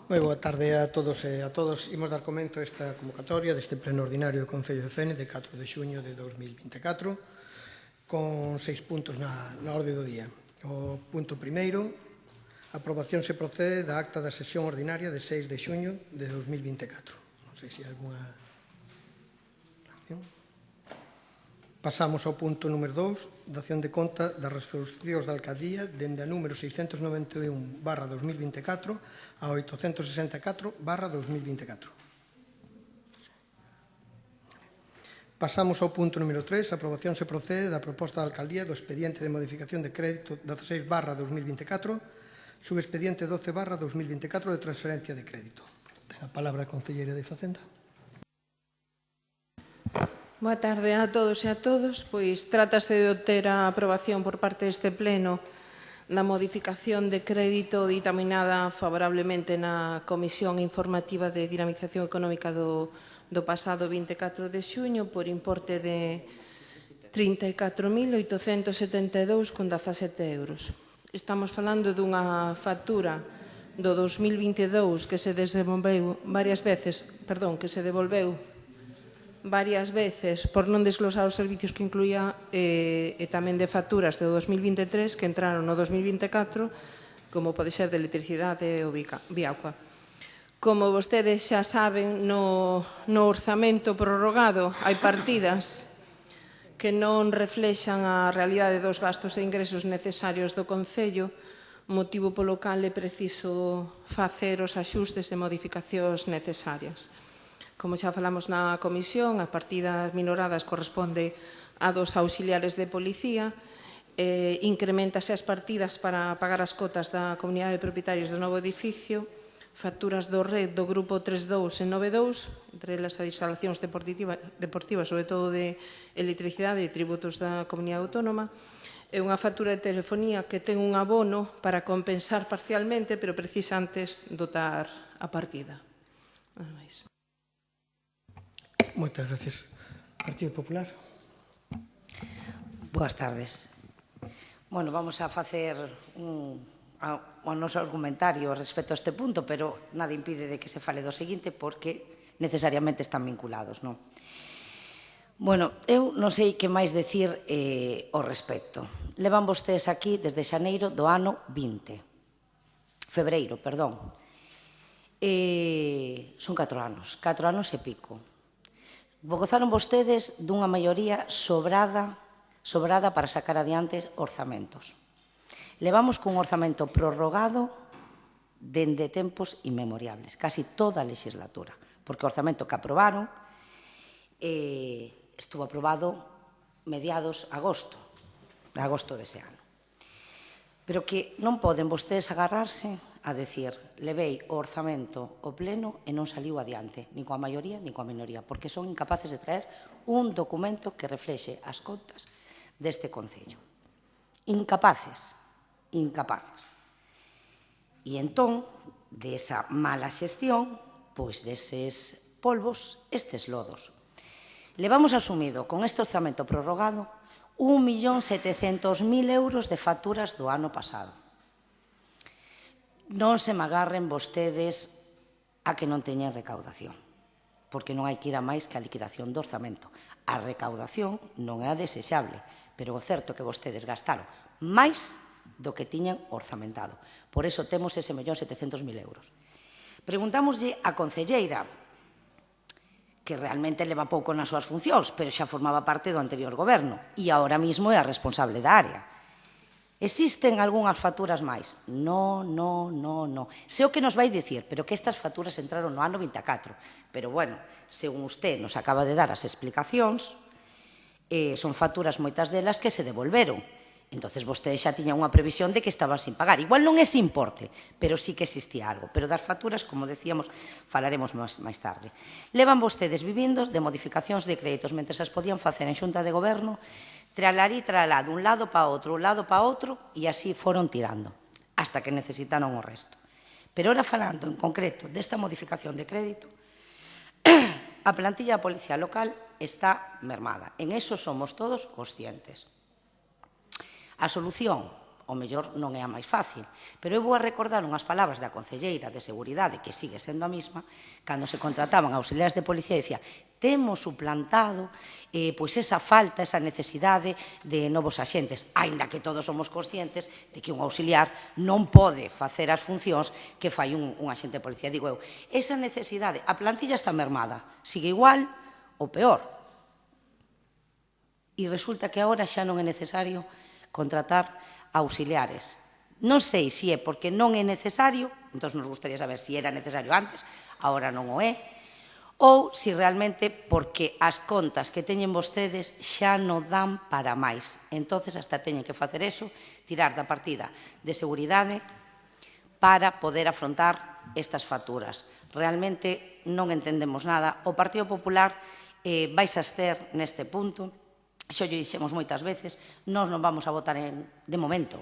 Moi boa tarde a todos e a todas. Imos dar comenzo a esta convocatoria deste pleno ordinario do Concello de Fene de 4 de xuño de 2024 con 6 puntos na orde do día. O punto primeiro, a aprobación se procede da acta da sesión ordinaria de 6 de xuño de 2024. Non sei se hai alguna reacción. Pasamos ao punto número 2, dación de conta das resolucións da Alcaldía dende a número 691/2024 a 864/2024. Pasamos ao punto número 3, a aprobación se procede da proposta da Alcaldía do expediente de modificación de crédito 16/2024, subexpediente 12/2024 de transferencia de crédito. Ten a palabra a concelleira de Facenda. Boa tarde a todos e a todos. Pois trátase de obter a aprobación por parte deste pleno da modificación de crédito ditaminada favorablemente na Comisión Informativa de Dinamización Económica do pasado 24 de xuño por importe de 34.872,17 euros. Estamos falando dunha factura do 2022 que se devolveu varias veces por non desglosar os servicios que incluía e tamén de facturas do 2023 que entraron no 2024, como pode ser de electricidade ou Biauca. Como vostedes xa saben, no orzamento prorrogado hai partidas que non reflexan a realidade dos gastos e ingresos necesarios do Concello, motivo polo cal é preciso facer os axustes e modificacións necesarias. Como xa falamos na comisión, as partidas minoradas corresponde a dos auxiliares de policía, incrementase as partidas para pagar as cotas da comunidade de propietarios do novo edificio, facturas do RED do grupo 32 e 92, entre elas as instalacións deportivas, sobre todo de electricidade e tributos da comunidade autónoma, e unha factura de telefonía que ten un abono para compensar parcialmente, pero precisa antes dotar a partida. Nada máis. Moitas gracias. Partido Popular. Boas tardes. Bueno, vamos a facer o noso argumentario respecto a este punto, pero nada impide de que se fale do seguinte porque necesariamente están vinculados, non? Bueno, eu non sei que máis decir ao respecto. Levan vostedes aquí desde xaneiro do ano 20. Febreiro, perdón. Son 4 anos e pico. Gozaron vostedes dunha maioría sobrada para sacar adiante orzamentos. Levamos cun orzamento prorrogado dende tempos inmemoriables, casi toda a legislatura, porque o orzamento que aprobaron estuvo aprobado mediados agosto dese ano. Pero que non poden vostedes agarrarse a decir, levei o orzamento ao pleno e non saliu adiante, nin coa maioría nin coa minoría, porque son incapaces de traer un documento que reflexe as contas deste Concello. Incapaces. E entón, desa mala xestión, pois deses polvos, estes lodos. Levamos asumido con este orzamento prorrogado 1.700.000 euros de facturas do ano pasado. Non se me agarren vostedes a que non teñen recaudación, porque non hai que ir a máis que a liquidación do orzamento. A recaudación non é a desexable, pero o certo é que vostedes gastaron máis do que tiñan orzamentado. Por iso temos ese 1.700.000 euros. Preguntámoslle á concelleira, que realmente leva pouco nas súas funcións, pero xa formaba parte do anterior goberno e agora mesmo é a responsable da área. Existen algunhas facturas máis? No. Sei o que nos vai dicir, pero que estas facturas entraron no ano 24. Pero, bueno, según usted nos acaba de dar as explicacións, son facturas moitas delas que se devolveron. Entonces, vostedes xa tiñan unha previsión de que estaban sin pagar. Igual non ese importe, pero sí que existía algo. Pero das facturas, como decíamos, falaremos máis tarde. Levan vostedes vivindo de modificacións de créditos mentre as podían facer en xunta de goberno, tralari, tralá, dun lado para outro, e así foron tirando, hasta que necesitaron o resto. Pero ahora falando en concreto desta modificación de crédito, a plantilla da Policía Local está mermada. En eso somos todos conscientes. A solución, o mellor non é a máis fácil. Pero eu vou a recordar unhas palabras da concelleira de Seguridade, que sigue sendo a mesma, cando se contrataban auxiliares de policía, dicía: temos suplantado pois esa falta, esa necesidade de novos axentes, aínda que todos somos conscientes de que un auxiliar non pode facer as funcións que fai un axente de policía. Digo eu, esa necesidade, a plantilla está mermada, sigue igual ou peor. E resulta que agora xa non é necesario contratar auxiliares. Non sei se é porque non é necesario, entón nos gustaría saber se era necesario antes, agora non o é, ou se realmente porque as contas que teñen vostedes xa non dan para máis. Entonces hasta teñen que facer eso, tirar da partida de seguridade para poder afrontar estas facturas. Realmente non entendemos nada. O Partido Popular vais a estar neste punto. Xo lle dixemos moitas veces, nós non vamos a votar de momento,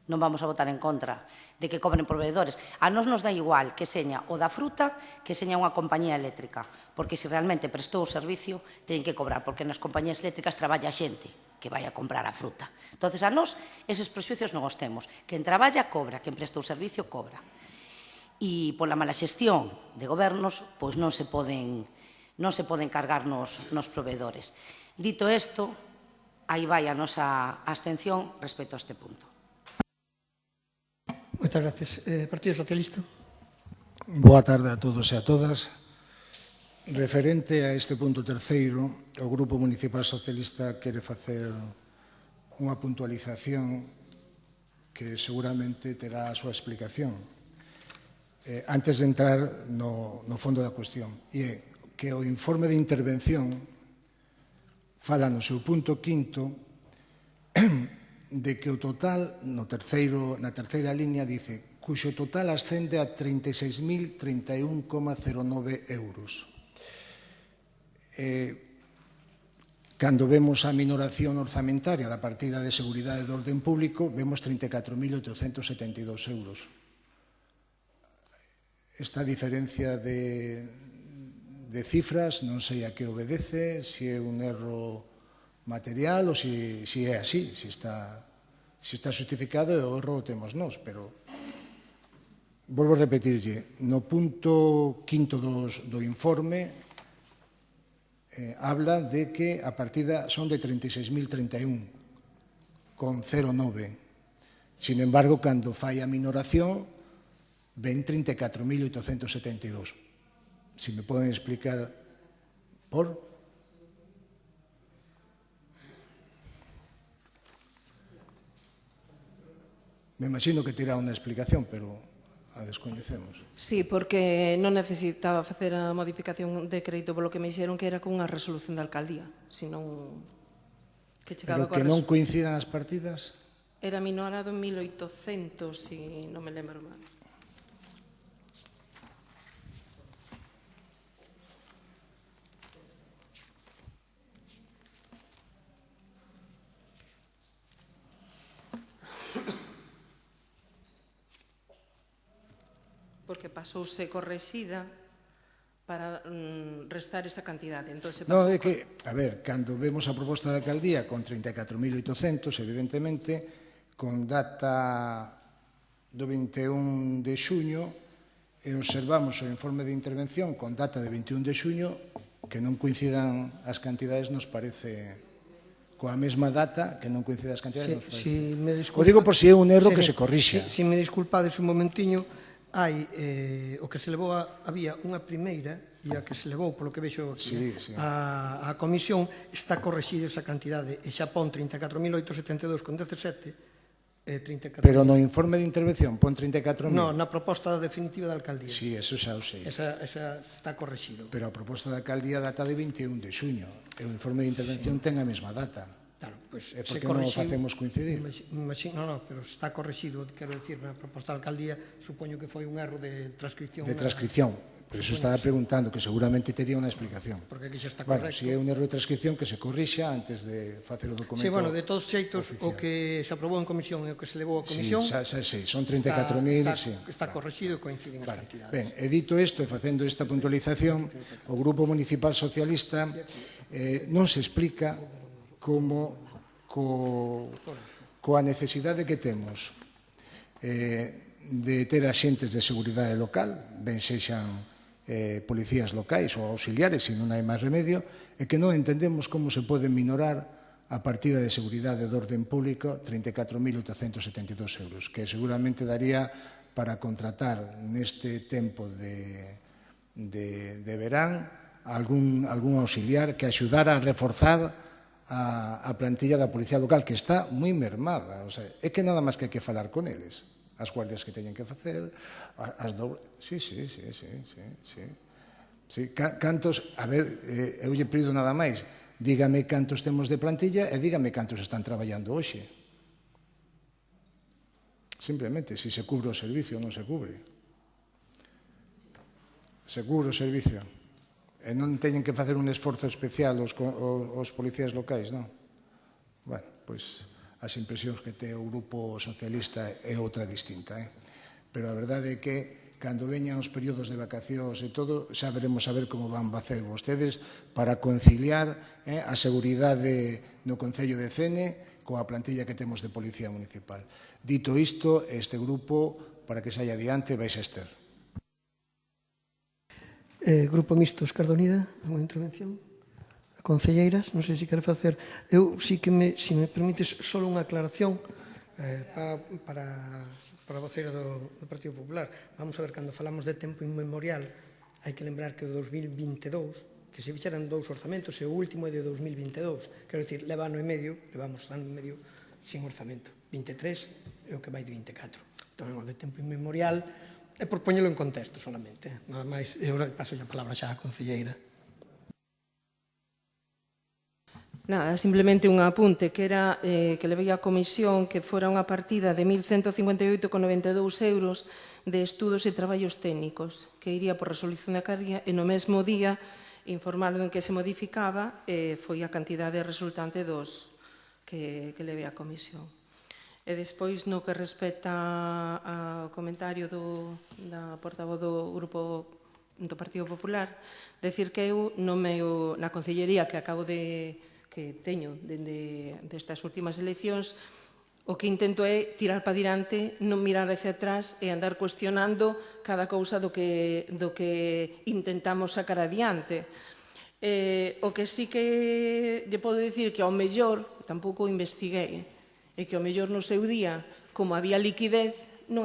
non vamos a votar en contra de que cobren proveedores. A nós nos dá igual que seña o da fruta que seña unha compañía eléctrica, porque se realmente prestou o servicio, teñen que cobrar, porque nas compañías eléctricas traballa xente que vai a comprar a fruta. Entón, a nós, eses prexuicios non os temos. Quen traballa, cobra, quen presta o servicio, cobra. E pola mala xestión de gobernos, pois non se poden cargar nos proveedores. Dito isto, aí vai a nosa abstención respecto a este punto. Moitas gracias. Partido Socialista. Boa tarde a todos e a todas. Referente a este punto terceiro, o Grupo Municipal Socialista quere facer unha puntualización que seguramente terá a súa explicación. Antes de entrar no fondo da cuestión, e é que o informe de intervención fala no seu punto quinto de que o total, na terceira liña, dice cuxo total ascende a 36.031,09 euros. Cando vemos a minoración orzamentaria da partida de Seguridade do Orden Público, vemos 34.872 euros. Esta diferencia de cifras non sei a que obedece, se é un erro material ou se é así, se está justificado e o erro o temos nós, pero volvo a repetirlle, no punto quinto do informe habla de que a partida son de 36.031,09. Sin embargo, cando fai a minoración, ven 34.872. Si me poden explicar por... Me imagino que terá unha explicación, pero a descoñecemos. Sí, porque non necesitaba facer a modificación de crédito polo que me dixeron que era con unha resolución da alcaldía, senón que chegaba Pero que non coincidan as partidas? Era minorado en 1.800, se non me lembro mal. Porque pasouse correxida para restar esa cantidade. Non, é que, a ver, cando vemos a proposta da alcaldía con 34.800, evidentemente, con data do 21 de xuño, e observamos o informe de intervención con data de 21 de xuño, que non coincidan as cantidades nos parece... coa mesma data, que non coincida as cantidades nos parece... O digo por si é un erro que se corrixa. Si me disculpades un momentiño, hai o que se levou había unha primeira e a que se levou, polo que vexo aquí, a comisión, está correxida esa cantidade e xa pon 34.872,17 Pero no informe de intervención pon 34.000. No, na proposta definitiva da alcaldía. Sí, eso xa o sei. Esa está correxido. Pero a proposta da alcaldía data de 21 de xuño e o informe de intervención ten a mesma data. Claro, pois e por que non o facemos coincidir? Non, pero está correxido, quero dicir, na proposta da alcaldía, supoño que foi un erro de transcripción. De transcripción. Por eso estaba preguntando, que seguramente tería unha explicación. Porque aquí xa está correcto. Bueno, se é un erro de transcripción, que se corrixa antes de facer o documento oficial. Sí, bueno, de todos xeitos, o que se aprobou en comisión e o que se levou a comisión... Sí, xa sei, son 34.000, sí. Está correxido e coinciden as cantidades. Ben, e dito isto, e facendo esta puntualización, o Grupo Municipal Socialista non se explica como coa necesidade que temos de ter axentes de seguridade local, ben sexan policías locais ou auxiliares, se non hai máis remedio, e que non entendemos como se pode minorar a partida de seguridade de orden público 34.872 euros, que seguramente daría para contratar neste tempo de verán algún auxiliar que axudara a reforzar a plantilla da Policía Local, que está moi mermada. O sea, é que nada máis que hai que falar con eles. As guardias que teñen que facer, as dobles... Sí. Cantos... A ver, eu lle pido nada máis. Dígame cantos temos de plantilla e dígame cantos están traballando hoxe. Simplemente, se se cubre o servicio ou non se cubre. Se cubre o servicio. E non teñen que facer un esforzo especial os policías locais, non? Bueno, pois as impresións que ten o Grupo Socialista é outra distinta, Pero a verdade é que cando veñan os períodos de vacacións e todo, xa veremos a ver como van facer vostedes para conciliar a seguridade no Concello de Fene coa plantilla que temos de Policía Municipal. Dito isto, este grupo, para que saia adiante, vai xa Ester. Grupo Mixto Esquerda Unida, alguna intervención? Concelleiras, non sei se quere facer. Eu sí que, se me permites, só unha aclaración para a voceira do Partido Popular. Vamos a ver, cando falamos de tempo inmemorial, hai que lembrar que o 2022, que se fixeran 2 orzamentos, e o último é de 2022. Quero dicir, leva ano e medio, levamos ano e medio sin orzamento. 23 é o que vai de 24. Entón, o de tempo inmemorial é por poñelo en contexto solamente. Nada máis, e agora paso a palabra xa á concelleira. Nada, simplemente un apunte, que era que levei a comisión que fora unha partida de 1.158,92 euros de estudos e traballos técnicos, que iría por resolución da carga, e no mesmo día informaron en que se modificaba foi a cantidade resultante dos que levei a comisión. E despois, no que respecta ao comentario da portavoz do Grupo do Partido Popular, decir que eu na concellería que teño destas últimas eleccións, o que intento é tirar para diante, non mirar hacia atrás e andar cuestionando cada cousa do que intentamos sacar adiante. O que sí que lle podo dicir que ao mellor, tampouco investiguei, e que ao mellor no seu día, como había liquidez, non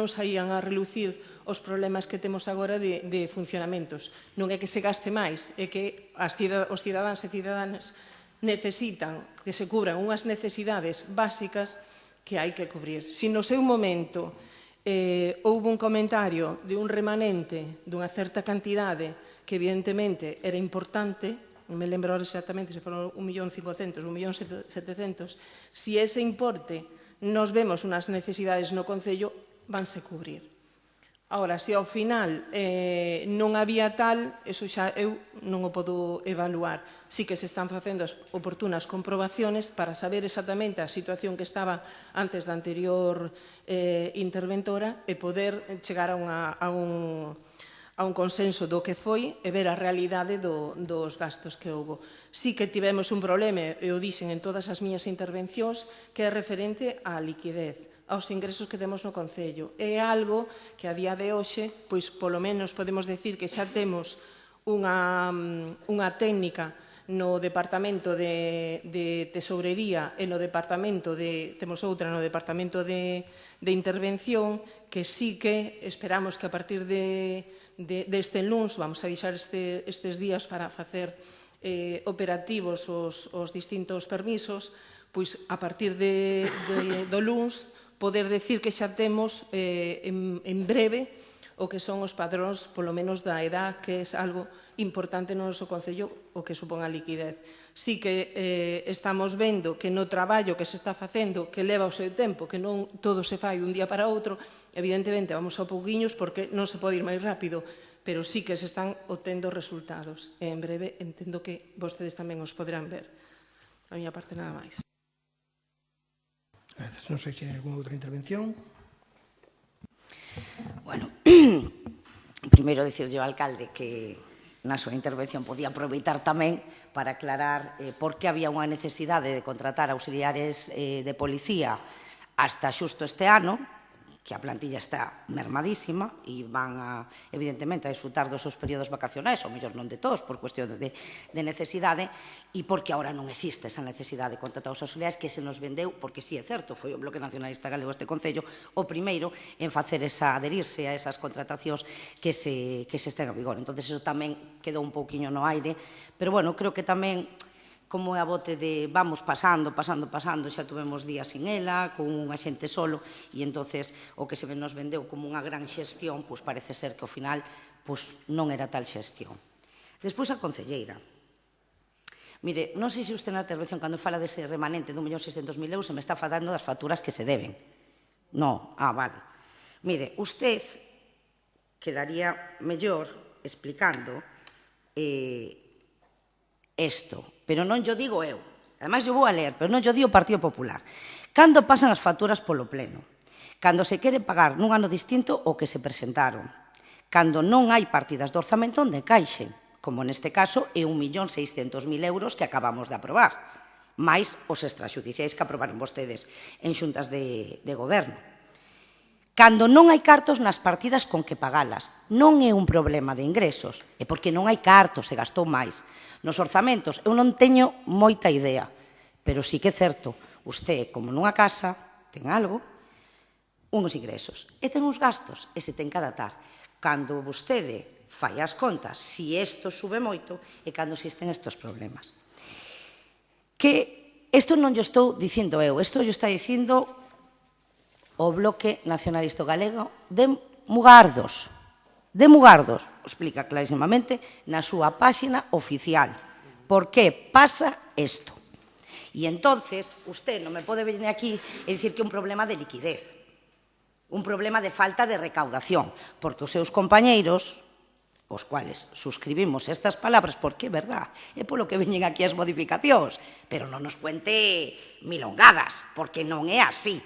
saían a relucir os problemas que temos agora de funcionamentos. Non é que se gaste máis, é que os cidadáns e cidadáns necesitan que se cubran unhas necesidades básicas que hai que cubrir. Se no seu momento houve un comentario de un remanente dunha certa cantidade que evidentemente era importante, non me lembro exactamente se foron 1.500.000, 1.700.000, se ese importe nos vemos unhas necesidades no Concello, vanse cubrir. Agora, se ao final non había tal, eso xa eu non o podo evaluar. Sí que se están facendo as oportunas comprobaciones para saber exactamente a situación que estaba antes da anterior interventora e poder chegar a un consenso do que foi e ver a realidade dos gastos que houve. Sí que tivemos un problema, e o dixen en todas as miñas intervencións, que é referente á liquidez, aos ingresos que temos no Concello. É algo que a día de hoxe, pois polo menos podemos decir que xa temos unha técnica no Departamento de Tesourería e temos outra no Departamento de Intervención, que sí que esperamos que a partir deste luns, vamos a deixar estes días para facer operativos os distintos permisos, pois a partir do luns poder decir que xa temos en breve o que son os padróns, polo menos da edad, que é algo importante no noso Concello, o que supón a liquidez. Sí que estamos vendo que no traballo que se está facendo, que leva o seu tempo, que non todo se fai dun día para outro, evidentemente vamos a pouquiños porque non se pode ir máis rápido, pero sí que se están obtendo resultados. E en breve entendo que vostedes tamén os poderán ver. A miña parte nada máis. Gracias. Non sei se hai alguna outra intervención. Bueno, primeiro dicirlle ao alcalde que na súa intervención podía aproveitar tamén para aclarar por que había unha necesidade de contratar auxiliares de policía hasta xusto este ano, que a plantilla está mermadísima e van, evidentemente, a disfrutar dos seus períodos vacacionais, ou mellor non de todos, por cuestións de necesidade, e porque agora non existe esa necesidade de contratar os auxiliares que se nos vendeu, porque sí é certo, foi o Bloque Nacionalista Galego este Concello o primeiro en facer adherirse a esas contratacións que se estén a vigor. Entón, eso tamén quedou un pouquiño no aire, pero, bueno, creo que tamén como é a bote de vamos pasando, xa tuvemos días sin ela, con un axente solo, e entonces o que se nos vendeu como unha gran xestión, pois parece ser que ao final non era tal xestión. Despois a concelleira. Mire, non sei se usted na intervención, cando fala dese remanente de 1.600.000 euros, se me está falando das facturas que se deben. Non, vale. Mire, usted quedaría mellor explicando isto, pero non yo digo eu. Ademais, yo vou a ler, pero non yo digo o Partido Popular. Cando pasan as facturas polo Pleno? Cando se quere pagar nun ano distinto o que se presentaron? Cando non hai partidas de orzamento onde caixen, como neste caso é 1.600.000 euros que acabamos de aprobar, máis os extraxudiciais que aprobaron vostedes en xuntas de goberno. Cando non hai cartos nas partidas con que pagalas, non é un problema de ingresos, é porque non hai cartos, se gastou máis. Nos orzamentos, eu non teño moita idea, pero sí que é certo, usted, como nunha casa, ten algo, uns ingresos, e ten uns gastos, e se ten que adaptar. Cando vostede fai as contas, se isto sube moito, e cando existen estes problemas. Que isto non yo estou dicindo eu, isto yo está dicindo o Bloque Nacionalista Galego de Mugardos. De Mugardos, explica clarísimamente na súa páxina oficial por que pasa isto. E entonces, usted non me pode venir aquí e dicir que é un problema de liquidez, un problema de falta de recaudación, porque os seus compañeiros, os cuales suscribimos estas palabras, porque é verdad, é polo que veñen aquí as modificacións, pero non nos cuente milongadas, porque non é así.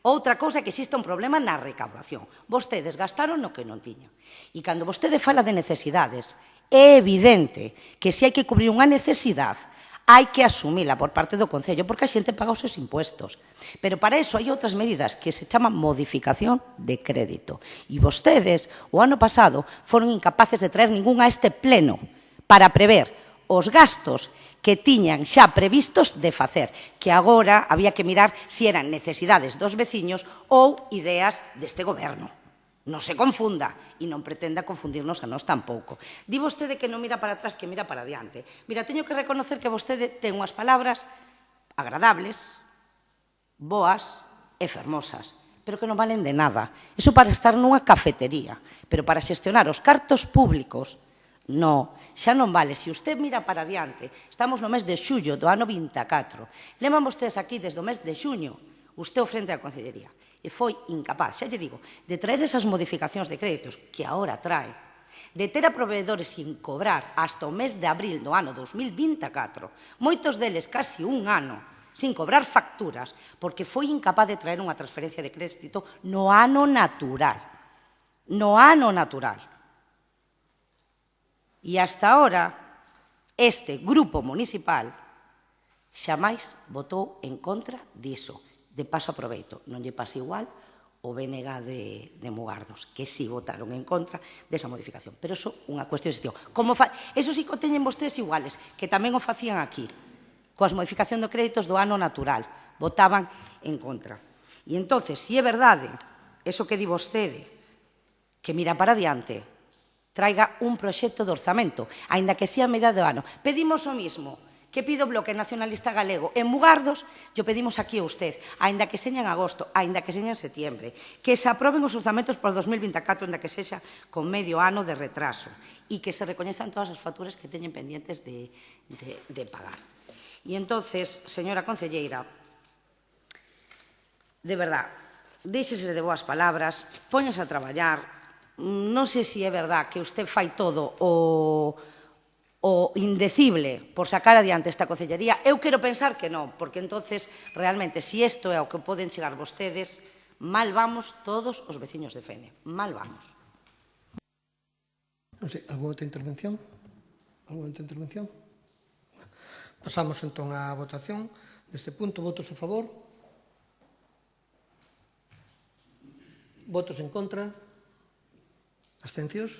Outra cousa é que existe un problema na recaudación. Vostedes gastaron no que non tiñan. E cando vostede fala de necesidades, é evidente que se hai que cubrir unha necesidade, hai que asumila por parte do Concello, porque a xente paga os seus impuestos. Pero para iso hai outras medidas que se chaman modificación de crédito. E vostedes, o ano pasado, foron incapaces de traer ningún a este pleno para prever os gastos que tiñan xa previstos de facer, que agora había que mirar se eran necesidades dos veciños ou ideas deste goberno. Non se confunda e non pretenda confundirnos a nós tampouco. Di vostede que non mira para atrás, que mira para diante. Mira, teño que reconocer que vostede ten unhas palabras agradables, boas e fermosas, pero que non valen de nada. Iso para estar nunha cafetería, pero para xestionar os cartos públicos, no, xa non vale. Se usted mira para diante, estamos no mes de xullo do ano 24. Levan vostedes aquí desde o mes de xuño, usted o frente á Concellería, e foi incapaz, xa lle digo, de traer esas modificacións de créditos que agora trae, de ter a proveedores sin cobrar hasta o mes de abril do ano 2024, moitos deles casi un ano, sin cobrar facturas, porque foi incapaz de traer unha transferencia de crédito no ano natural. No ano natural. E hasta ahora, este grupo municipal xamais votou en contra diso. De paso aproveito, non lle pasa igual o BNG de Mugardos, que si votaron en contra desa modificación. Pero iso é unha cuestión de xestión. Eso sí que o teñen vostedes iguales, que tamén o facían aquí, coas modificacións de créditos do ano natural. Votaban en contra. E entonces, se é verdade, eso que di vostede, que mira para diante, traiga un proxecto de orzamento, aínda que sea a medida do ano. Pedimos o mismo que pido o Bloque Nacionalista Galego en Mugardos, yo pedimos aquí a usted, aínda que seña en agosto, aínda que seña en setembro, que se aproben os orzamentos para 2024, aínda que sexa con medio ano de retraso, e que se recoñezan todas as facturas que teñen pendientes de pagar. E entonces, señora concelleira, de verdad, déxese de boas palabras, póñase a traballar. Non sei se é verdad que usted fai todo o indecible por sacar adiante esta concellería. Eu quero pensar que non, porque entonces, realmente, se isto é o que poden chegar vostedes, mal vamos todos os veciños de Fene. Mal vamos. Non sei, algunha outra intervención? Algún momento de intervención? Pasamos entón á votación deste punto. Votos a favor? Votos en contra? Abstencións?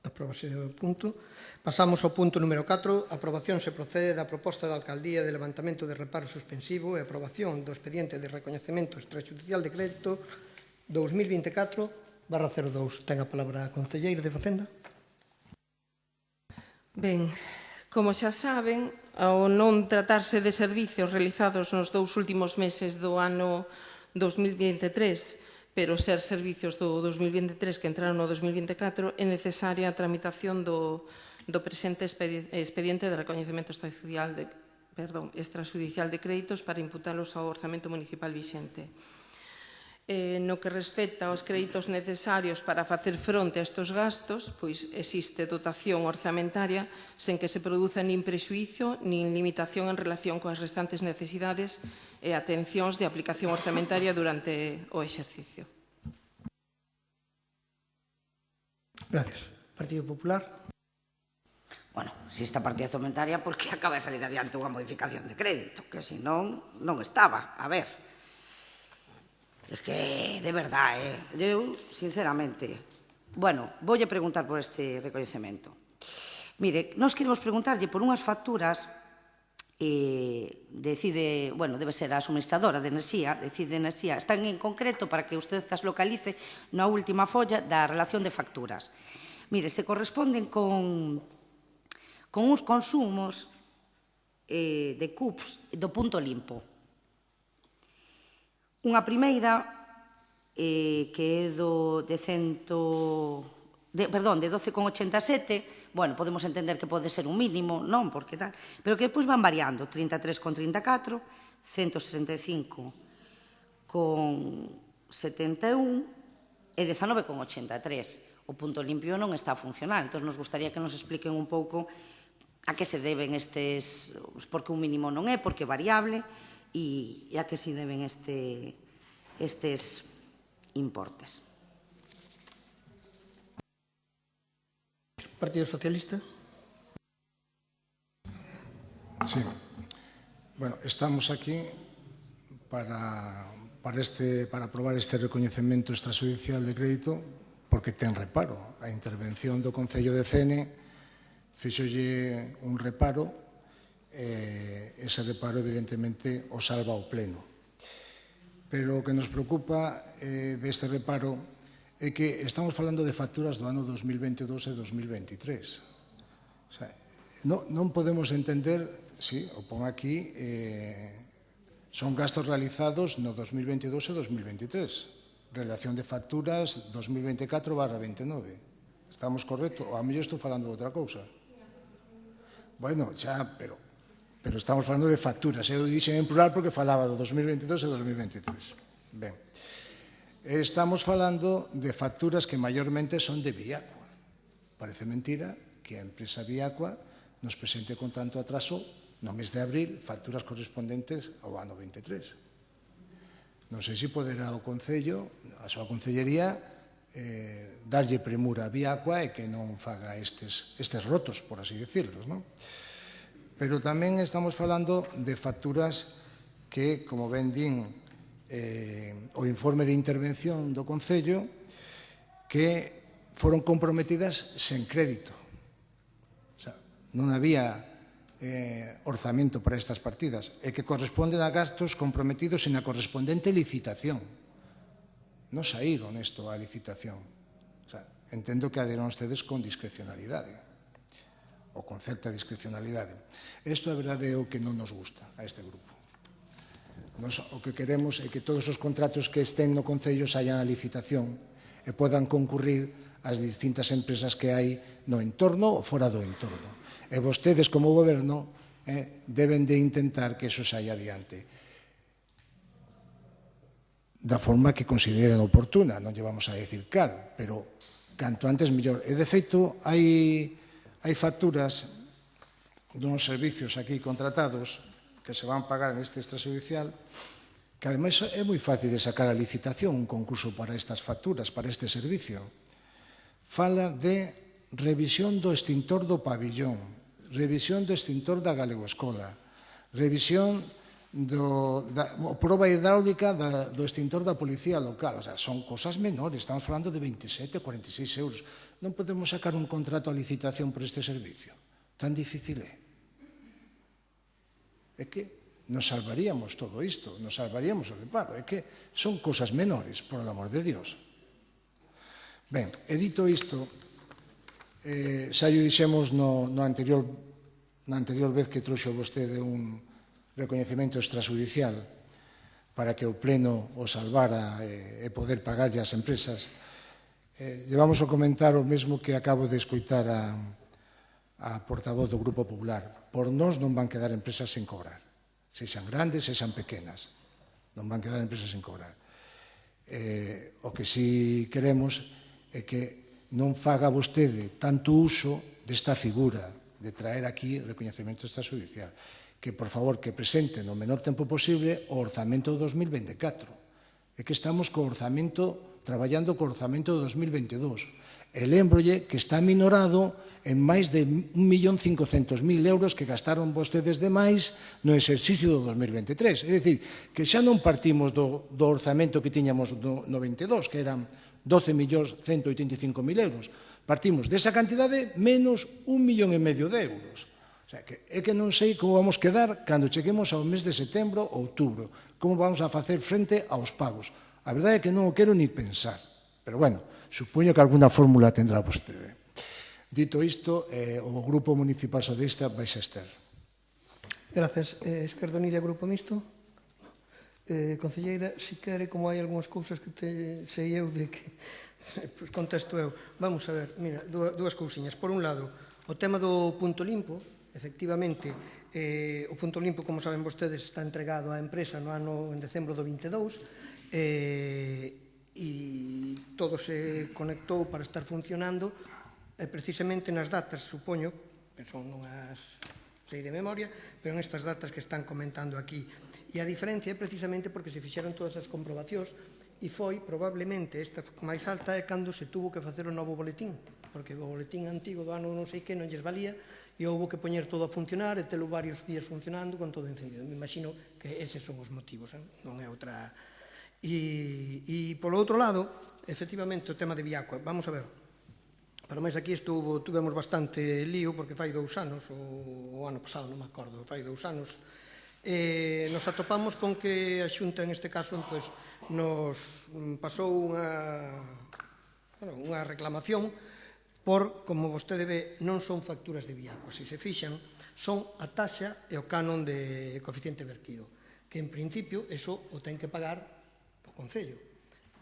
Apróbase o punto. Pasamos ao punto número 4. Aprobación se procede da proposta da Alcaldía de levantamento de reparo suspensivo e aprobación do expediente de recoñecemento extrajudicial de crédito 2024/02. Ten a palabra a concelleira de Facenda. Ben, como xa saben, ao non tratarse de servicios realizados nos 2 últimos meses do ano 2023, pero ser servicios do 2023 que entraron no 2024, é necesaria a tramitación do presente expediente de recoñecemento extrajudicial de créditos para imputalos ao orzamento municipal vixente. No que respecta aos créditos necesarios para facer fronte a estes gastos, pois existe dotación orzamentaria sen que se produza nin prexuízo nin limitación en relación coas restantes necesidades e atencións de aplicación orzamentaria durante o exercicio. Gracias. Partido Popular. Bueno, se esta partida orzamentaria, porque acaba de salir adiante unha modificación de crédito, que senón non estaba. A ver. Es que, de verdade, eu, sinceramente, bueno, voulle preguntar por este recoñecemento. Mire, nós queremos preguntarlle por unhas facturas, decide, bueno, debe ser a suministradora de enerxía, decide enerxía, están en concreto para que usted as localice na última folla da relación de facturas. Mire, se corresponden con uns consumos de CUPS do punto limpo. Unha primeira que é de 12,87, bueno, podemos entender que pode ser un mínimo, non, porque tal, pero que depois van variando, 33,34, 165,71 e 19,83. O punto limpio non está a funcionar, entón nos gustaría que nos expliquen un pouco a que se deben estes, porque un mínimo non é, porque é variable, e a que se deben estes importes. Partido Socialista. Sí. Bueno, estamos aquí para aprobar este recoñecemento extrajudicial de crédito porque ten reparo. A intervención do Concello de Fene fixolle un reparo. Ese reparo, evidentemente, o salva ao pleno. Pero o que nos preocupa deste reparo é que estamos falando de facturas do ano 2022 e 2023. O sea, non podemos entender, sí, o pon aquí, son gastos realizados no 2022 e 2023. Relación de facturas 2024/29. Estamos correctos? Ou a mellor estou falando de outra cousa? Bueno, xa, pero estamos falando de facturas. Eu dixen en plural porque falaba do 2022 e 2023. Ben. Estamos falando de facturas que maiormente son de Viacua. Parece mentira que a empresa Viacua nos presente con tanto atraso no mes de abril facturas correspondentes ao ano 23. Non sei se poderá o Concello, a súa Concellería, darlle premura a Viacua e que non faga estes rotos, por así decirlos, non? Pero tamén estamos falando de facturas que, como ben din o informe de intervención do Concello, que foron comprometidas sen crédito. O sea, non había orzamento para estas partidas e que corresponden a gastos comprometidos en a correspondente licitación. Non saíron isto a licitación. O sea, entendo que aderon ustedes con discrecionalidade ou con certa discrecionalidade. Isto, a verdade, é o que non nos gusta a este grupo. Nos, o que queremos é que todos os contratos que estén no Concello saian a licitación e podan concurrir as distintas empresas que hai no entorno ou fora do entorno. E vostedes, como goberno, deben de intentar que eso saia adiante. Da forma que consideren oportuna, non lle vamos a decir cal, pero canto antes mellor. E, de feito, hai facturas duns servicios aquí contratados que se van pagar neste extrajudicial que, ademais, é moi fácil de sacar a licitación un concurso para estas facturas, para este servicio. Fala de revisión do extintor do pabillón, revisión do extintor da Galegoescola, revisión proba hidráulica do extintor da policía local. O sea, son cosas menores, estamos falando de 27, 46 euros. Non podemos sacar un contrato a licitación por este servicio. Tan difícil é. É que nos salvaríamos todo isto, nos salvaríamos o reparo. É que son cosas menores, por el amor de Dios. Ben, e dito isto, xa lle dixemos na anterior vez que trouxo vostede un recoñecemento extrajudicial para que o Pleno o salvara e poder pagarlle ás empresas. Llevamos a comentar o mesmo que acabo de escoitar a portavoz do Grupo Popular. Por nós non van quedar empresas sen cobrar. Sexan grandes, sexan pequenas. Non van quedar empresas sen cobrar. O que si queremos é que non faga vostede tanto uso desta figura de traer aquí recoñecemento extrajudicial, que, por favor, que presente no menor tempo posible o orzamento do 2024. É que estamos traballando co orzamento do 2022. E lembrolle que está minorado en máis de 1.500.000 euros que gastaron vostedes de máis no exercicio do 2023. É dicir, que xa non partimos do orzamento que tiñamos no 22, que eran 12.185.000 euros. Partimos desa cantidade menos 1,5 millón de euros. O sea, é que non sei como vamos quedar cando cheguemos ao mes de setembro ou outubro, como vamos a facer frente aos pagos. A verdade é que non o quero ni pensar, pero bueno, supoño que alguna fórmula tendrá vostede. Dito isto, o Grupo Municipal Socialista vai xa estar. Gracias. Esquerda Unida, Grupo Mixto. Concelleira, se quere, como hai algunhas cousas que sei eu de que contesto eu. Vamos a ver, mira, dúas cousiñas. Por un lado, o tema do punto limpo, efectivamente, o punto limpo, como saben vostedes, está entregado á empresa en decembro do 22 e todo se conectou para estar funcionando precisamente nas datas, supoño, que son unhas, sei de memoria, pero en estas datas que están comentando aquí. E a diferencia é precisamente porque se fixeron todas as comprobacións e foi, probablemente, esta máis alta é cando se tuvo que facer o novo boletín, porque o boletín antigo do ano non sei que non lles valía e houve que poñer todo a funcionar e telo varios días funcionando con todo encendido. Me imagino que eses son os motivos, non é outra. E polo outro lado, efectivamente, o tema de Viacua. Vamos a ver. Para máis aquí tuvemos bastante lío, porque fai 2 anos, o ano pasado, non me acordo, fai 2 anos, nos atopamos con que a Xunta, en este caso, nos pasou unha reclamación por, como vostede ve, non son facturas de Viacua. Se se fixan, son a taxa e o canon de coeficiente verquido, que en principio eso o ten que pagar o Concello.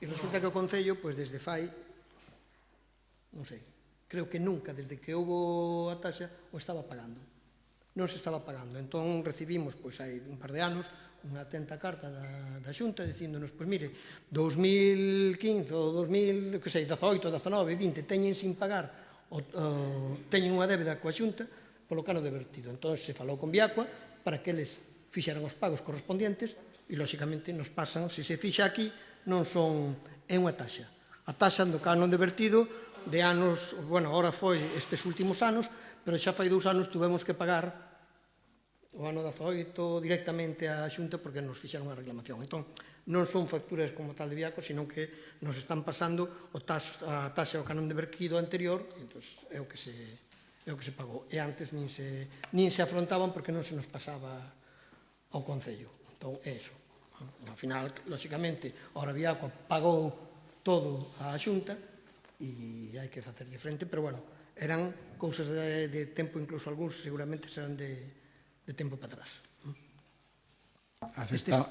E resulta que o Concello, desde fai, non sei, creo que nunca, desde que houve a taxa, o estaba pagando. Non se estaba pagando. Entón recibimos, hai un par de anos, unha atenta carta da Xunta dicíndonos, mire, 2015 ou 2018, 19, 20, teñen sin pagar, teñen unha débeda coa Xunta polo cano de vertido. Entón se falou con Viacua para que eles fixeran os pagos correspondientes e, lóxicamente, nos pasan, se se fixa aquí, non son, é unha taxa. A taxa do canon de vertido de anos, agora foi estes últimos anos, pero xa fai 2 anos tuvemos que pagar o ano 18 directamente á Xunta porque nos fixeron a reclamación. Entón, non son facturas como tal de Viacua, sino que nos están pasando a taxa o canon de verquido anterior, entón é o que se pagou. E antes nin se afrontaban porque non se nos pasaba ao Concello. Entón, é iso. Ao final, lóxicamente, ahora Viacua pagou todo á Xunta e hai que facerlle frente, pero, eran cousas de tempo, incluso algúns seguramente serán de tempo para atrás.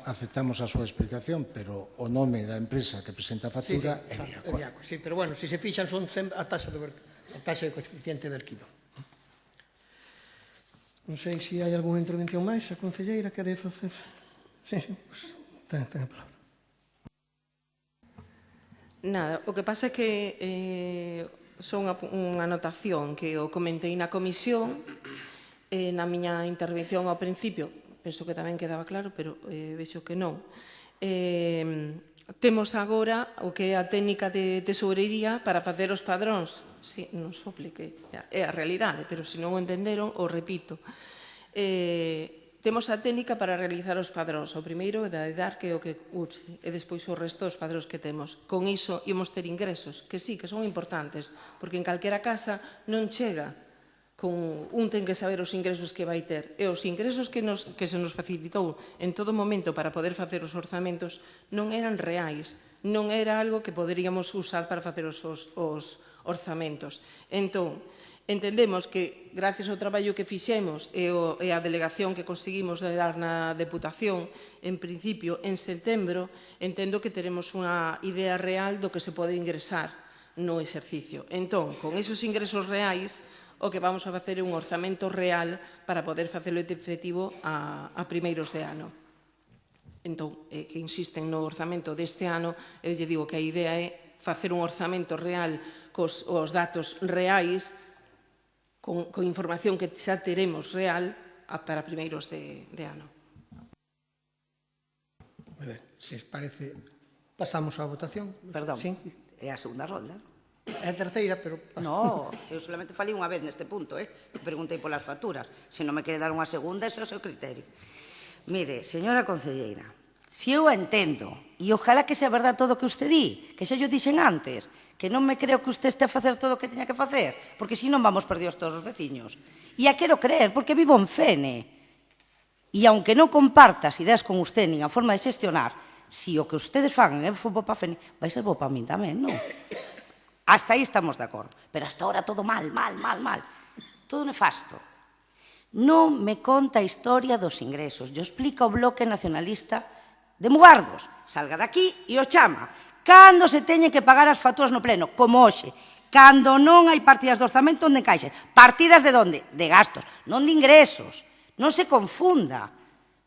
Aceptamos a súa explicación, pero o nome da empresa que presenta a factura é Viacua. Sí, pero, se se fixan, son a taxa de coeficiente verquido. Non sei se hai algunha intervención máis. A concelleira quere facer? Sí, ten a palabra. Nada, o que pasa é que son unha anotación que o comentei na comisión, na miña intervención ao principio, penso que tamén quedaba claro, pero vexo que non. Temos agora o que é a técnica de tesourería para facer os padróns Si, non suplique. É a realidade, pero se non o entenderon, o repito. Temos a técnica para realizar os padróns. O primeiro é da edad, que é o que urxe, e despois o resto dos padróns que temos. Con iso ímos ter ingresos, que sí, que son importantes, porque en calquera casa non chega. Un ten que saber os ingresos que vai ter. E os ingresos que se nos facilitou en todo momento para poder facer os orzamentos non eran reais, non era algo que poderíamos usar para facer os orzamentos. Entón, entendemos que, gracias ao traballo que fixemos e a delegación que conseguimos de dar na Deputación, en principio, en setembro, entendo que teremos unha idea real do que se pode ingresar no exercicio. Entón, con esos ingresos reais, o que vamos a facer é un orzamento real para poder facelo efectivo a primeiros de ano. Entón, que insisten no orzamento deste ano, eu lle digo que a idea é facer un orzamento real cos datos reais, con información que xa teremos real para primeiros de ano. Moi ben, se os parece, pasamos á votación. Perdón, Sí. é a segunda rolda. É a terceira, pero... No, eu solamente falei unha vez neste punto, preguntei polas facturas. Se non me quere dar unha segunda, iso é o seu criterio. Mire, señora concelleira, se eu entendo, e ojalá que sea verdad todo o que usted di, que xa yo dixen antes, que non me creo que usted este a facer todo o que teña que facer, porque si non vamos perdidos todos os veciños. E a quero creer, porque vivo en Fene. E aunque non comparta as ideas con usted nin a forma de xestionar, si o que ustedes fagan é bo para Fene, vai ser bo para min tamén, non? Hasta aí estamos de acordo. Pero hasta ahora todo mal, mal, mal, mal. Todo nefasto. Non me conta a historia dos ingresos. Yo explica o Bloque Nacionalista de Mugardos. Salga daqui e o chama. Cando se teñen que pagar as facturas no pleno, como hoxe. Cando non hai partidas de orzamento onde encaixen. Partidas de onde? De gastos, non de ingresos. Non se confunda.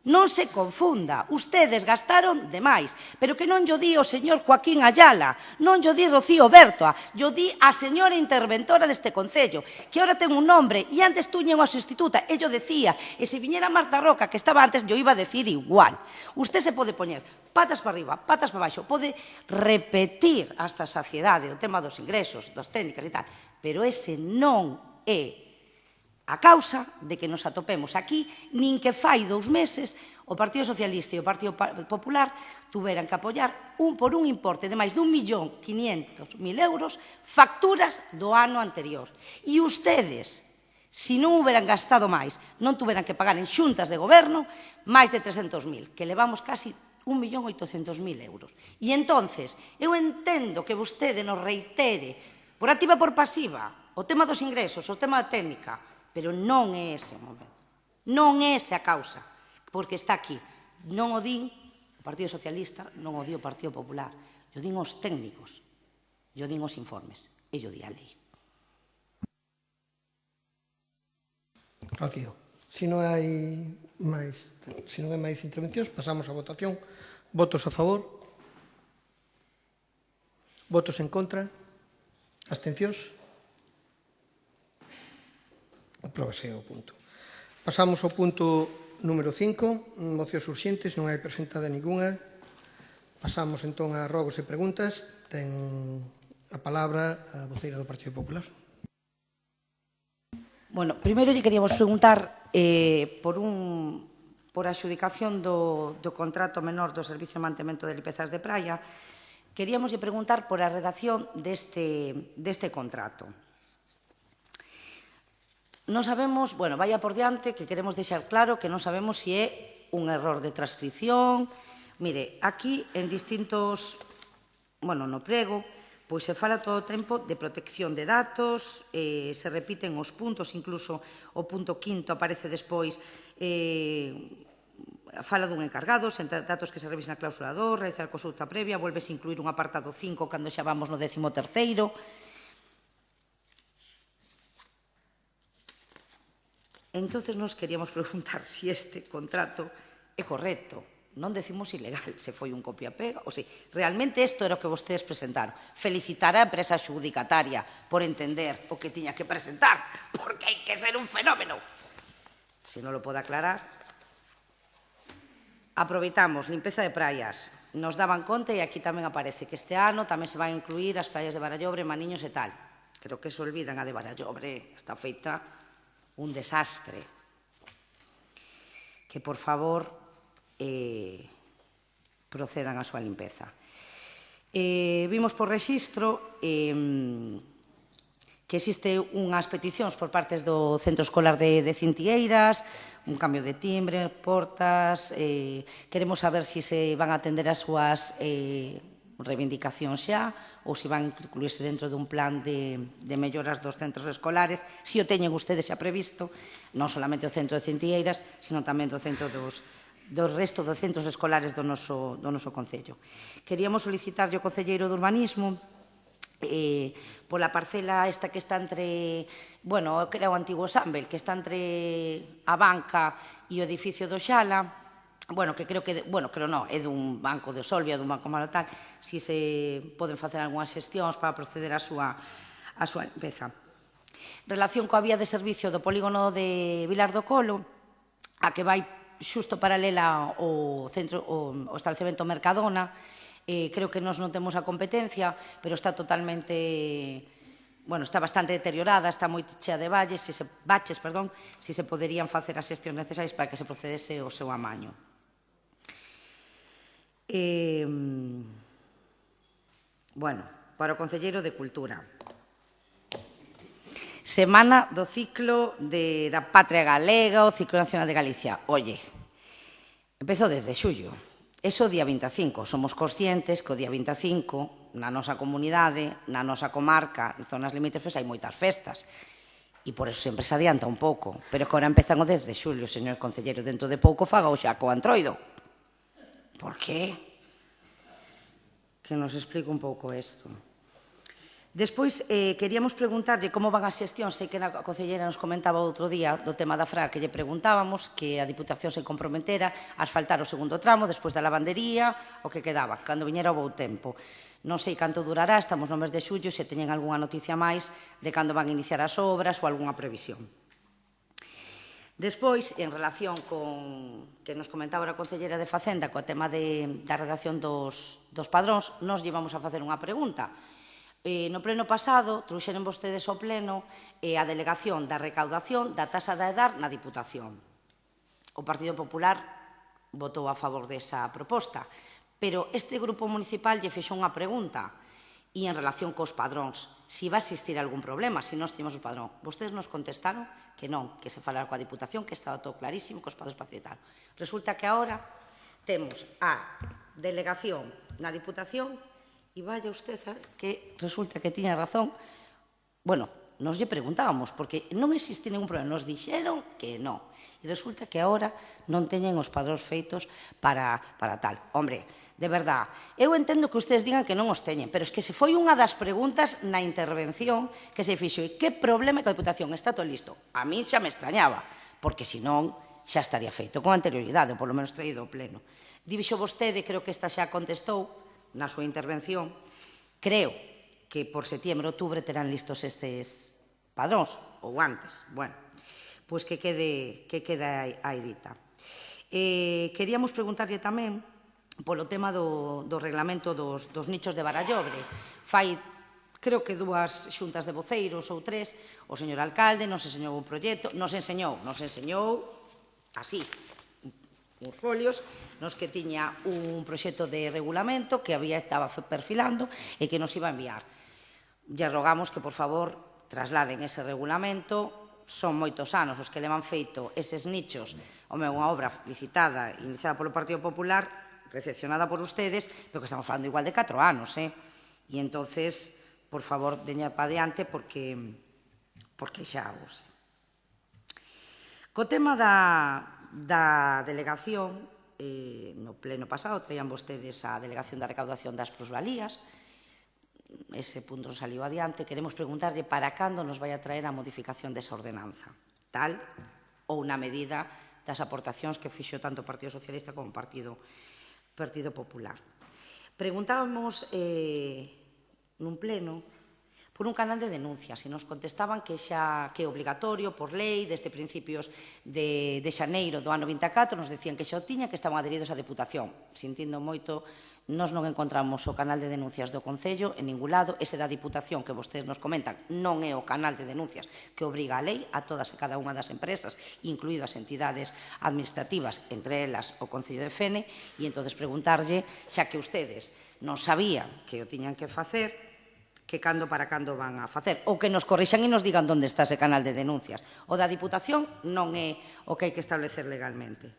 Non se confunda, ustedes gastaron demais, pero que non llo di o señor Joaquín Ayala, non llo di Rocío Bertoa, llo di a señora interventora deste Concello, que agora ten un nombre, e antes tuña unha sustituta, e yo decía, e se viñera Marta Roca, que estaba antes, yo iba a decir igual. Usted se pode poñer patas para arriba, patas para baixo, pode repetir hasta a saciedade o tema dos ingresos, dos técnicas e tal, pero ese non é a causa de que nos atopemos aquí, nin que fai 2 meses o Partido Socialista e o Partido Popular tuveran que apoiar por un importe de máis de 1.500.000 euros facturas do ano anterior. E ustedes, se non hubieran gastado máis, non tuveran que pagar en xuntas de goberno máis de 300.000, que levamos casi 1.800.000 euros. E entonces, eu entendo que vostede nos reitere, por activa e por pasiva, o tema dos ingresos, o tema da técnica, pero non é ese o momento. Non é esa a causa, porque está aquí. Non o din o Partido Socialista, non o di o Partido Popular. Yo din os técnicos, yo din os informes, e yo di a lei. Rocío, se non hai máis intervencións, pasamos á votación. Votos a favor? Votos en contra? Abstencións? Apróbase o punto. Pasamos ao punto número 5, mocións urxentes, non hai presentada ningunha. Pasamos entón a rogos e preguntas. Ten a palabra a voceira do Partido Popular. Bueno, primeiro lle queríamos preguntar por a adxudicación do contrato menor do Servicio de Mantemento de Limpezas de Praia. Queríamos lle preguntar por a redacción deste contrato. Non sabemos, bueno, vaya por diante, que queremos deixar claro que non sabemos se é un error de transcripción. Mire, aquí en distintos, bueno, no prego, pois se fala todo o tempo de protección de datos, se repiten os puntos, incluso o punto 5 aparece despois, fala dun encargado, entre datos que se revisen a cláusula 2, realizar consulta previa, volves a incluir un apartado 5 cando xa vamos no 13º. Entonces nos queríamos preguntar se este contrato é correcto. Non decimos ilegal, se foi un copia-pega. O sea, realmente isto era o que vostedes presentaron. Felicitar a empresa xudicataria por entender o que tiña que presentar, porque hai que ser un fenómeno. Se non lo pode aclarar. Aproveitamos, limpeza de praias. Nos daban conta, e aquí tamén aparece, que este ano tamén se van a incluir as praias de Barallobre, Maniños e tal. creo que se olvidan a de Barallobre, está feita un desastre. Que, por favor, procedan a súa limpeza. Vimos por rexistro que existe unhas peticións por partes do Centro Escolar de Cintieiras, un cambio de timbre, portas, queremos saber se se van a atender as súas reivindicacións xa ou se van a incluirse dentro dun plan de melloras dos centros escolares, se o teñen ustedes xa previsto, non solamente o Centro de Cintieiras, sino tamén do centro do resto dos centros escolares do noso Concello. Queríamos solicitarlle ao Concelleiro de Urbanismo pola parcela esta que está entre, bueno, que era o antigo Sambel, que está entre a banca e o edificio do Xala, bueno, que creo que, bueno, creo non, é dun banco de Solvia, dun banco malo tal, si se poden facer algunhas xestións para proceder á súa limpeza. En relación coa vía de servicio do polígono de Vilar do Colo, a que vai xusto paralela ao establecemento Mercadona, creo que nós non temos a competencia, pero está totalmente, bueno, está bastante deteriorada, está moi chea de baches, si se poderían facer as xestións necesarias para que se procedese o seu amaño. Bueno, para o Concelleiro de Cultura. Semana do ciclo da Patria Galega, o ciclo nacional de Galicia. Oye, empezou desde xullo. Eso o día 25. Somos conscientes que o día 25, na nosa comunidade, na nosa comarca, en zonas limítrofes, hai moitas festas. E por eso sempre se adianta un pouco. Pero que ahora empezan o desde xullo, señor Concelleiro. Dentro de pouco faga o xa co Antroido. Por qué? Que nos explique un pouco isto. Despois, queríamos preguntarlle como van as xestións. Sei que a concelleira nos comentaba outro día do tema da FRA, que lle preguntábamos que a Diputación se comprometera a asfaltar o segundo tramo despois da lavandería, o que quedaba, cando viñera o bo tempo. Non sei canto durará, estamos no mes de xullo, se teñen algunha noticia máis de cando van iniciar as obras ou algunha previsión. Despois, en relación con que nos comentaba a concelleira de Facenda co tema da redacción dos padróns, nos llevamos a facer unha pregunta. No pleno pasado, trouxeron vostedes ao pleno a delegación da recaudación da tasa da EDAR na Diputación. O Partido Popular votou a favor desa proposta, pero este grupo municipal lle fixo unha pregunta e en relación cos padróns, se va a existir algún problema, se nós temos o padrón. Vostedes nos contestaron que non, que se falara coa Diputación, que estaba todo clarísimo, que os padróns facilitaron. Resulta que agora temos a delegación na Diputación e vaya usted que resulta que tiña razón. Bueno, nos lle preguntábamos, porque non existe ningún problema. Nos dixeron que non. E resulta que agora non teñen os padróns feitos para tal. Hombre, de verdad, eu entendo que ustedes digan que non os teñen, pero é que se foi unha das preguntas na intervención que se fixo. E que problema que a Diputación está todo listo? A mí xa me extrañaba, porque senón xa estaría feito con anterioridade, ou polo menos traído ao pleno. Dixo vostede, creo que esta xa contestou, na súa intervención, creo que por setiembre, outubro terán listos estes padróns, ou antes. Bueno, pois que queda aí dita. Queríamos preguntarlle tamén polo tema do reglamento dos nichos de Barallobre. Fai, creo que 2 xuntas de voceiros ou 3, o señor alcalde nos enseñou un proxecto, nos enseñou así, uns folios nos que tiña un proxecto de regulamento que estaba perfilando e que nos iba a enviar. Lle rogamos que, por favor, trasladen ese regulamento. Son moitos anos os que levan feito eses nichos, unha obra licitada, iniciada polo Partido Popular, recepcionada por ustedes, pero que estamos falando igual de 4 anos, e entonces, por favor, deña pa diante porque xa os... Co tema da delegación, no pleno pasado traían vostedes a delegación da recaudación das plusvalías, ese punto non saliu adiante. Queremos preguntarlle para cando nos vai a traer a modificación desa ordenanza, tal ou na medida das aportacións que fixo tanto o Partido Socialista como o Partido Popular. Preguntábamos nun pleno por un canal de denuncias e nos contestaban que xa que é obligatorio por lei desde principios de xaneiro do ano 24, nos decían que xa o tiña, que estaban adheridos á Deputación. Sintindo moito, nós non encontramos o canal de denuncias do Concello en ningún lado. Ese da Diputación que vostedes nos comentan non é o canal de denuncias que obriga a lei a todas e cada unha das empresas, incluído as entidades administrativas, entre elas o Concello de Fene, e entón preguntarlle, xa que ustedes non sabían que o tiñan que facer, que cando para cando van a facer, ou que nos corrixan e nos digan onde está ese canal de denuncias. O da Diputación non é o que hai que establecer legalmente.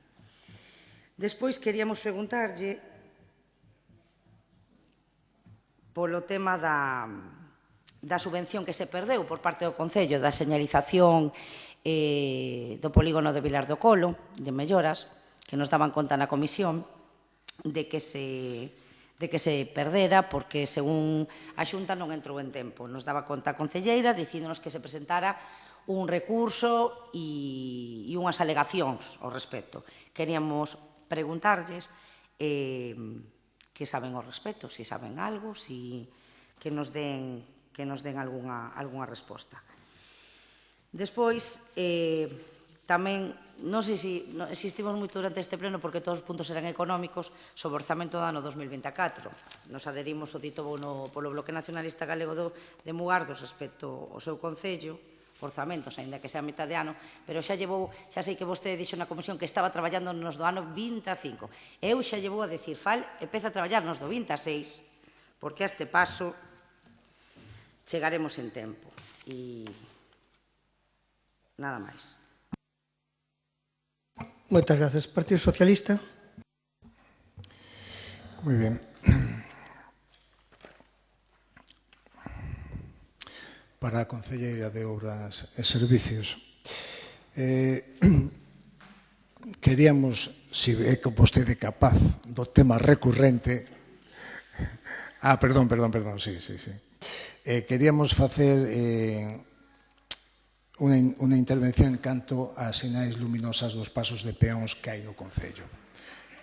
Despois queríamos preguntarlle polo tema da subvención que se perdeu por parte do Concello da señalización do polígono de Vilar do Colo, de melloras, que nos daban conta na comisión de que se perdera porque, según a Xunta, non entrou en tempo. Nos daba conta a concelleira dicíndonos que se presentara un recurso e unhas alegacións ao respecto. Queríamos preguntarlles que saben ao respecto, se saben algo, que nos den algunha resposta. Despois, tamén, non sei se existimos moito durante este pleno porque todos os puntos eran económicos sobre o orzamento do ano 2024. Nos adherimos o dito polo Bloque Nacionalista Galego de Mugardos respecto ao seu Concello, orzamentos, aínda que sea a mitad de ano, pero xa sei que vostede dixo na comisión que estaba traballando nos do ano 25. Eu xa llevou a decir, empeza a traballar nos do 26, porque a este paso chegaremos en tempo. E nada máis. Moitas grazas. Partido Socialista. Moi ben. Para a Concelleira de Obras e Servicios, queríamos, se é que vostede capaz do tema recurrente, perdón, sí. Queríamos facer unha intervención en canto ás sinais luminosas dos pasos de peóns que hai no Concello.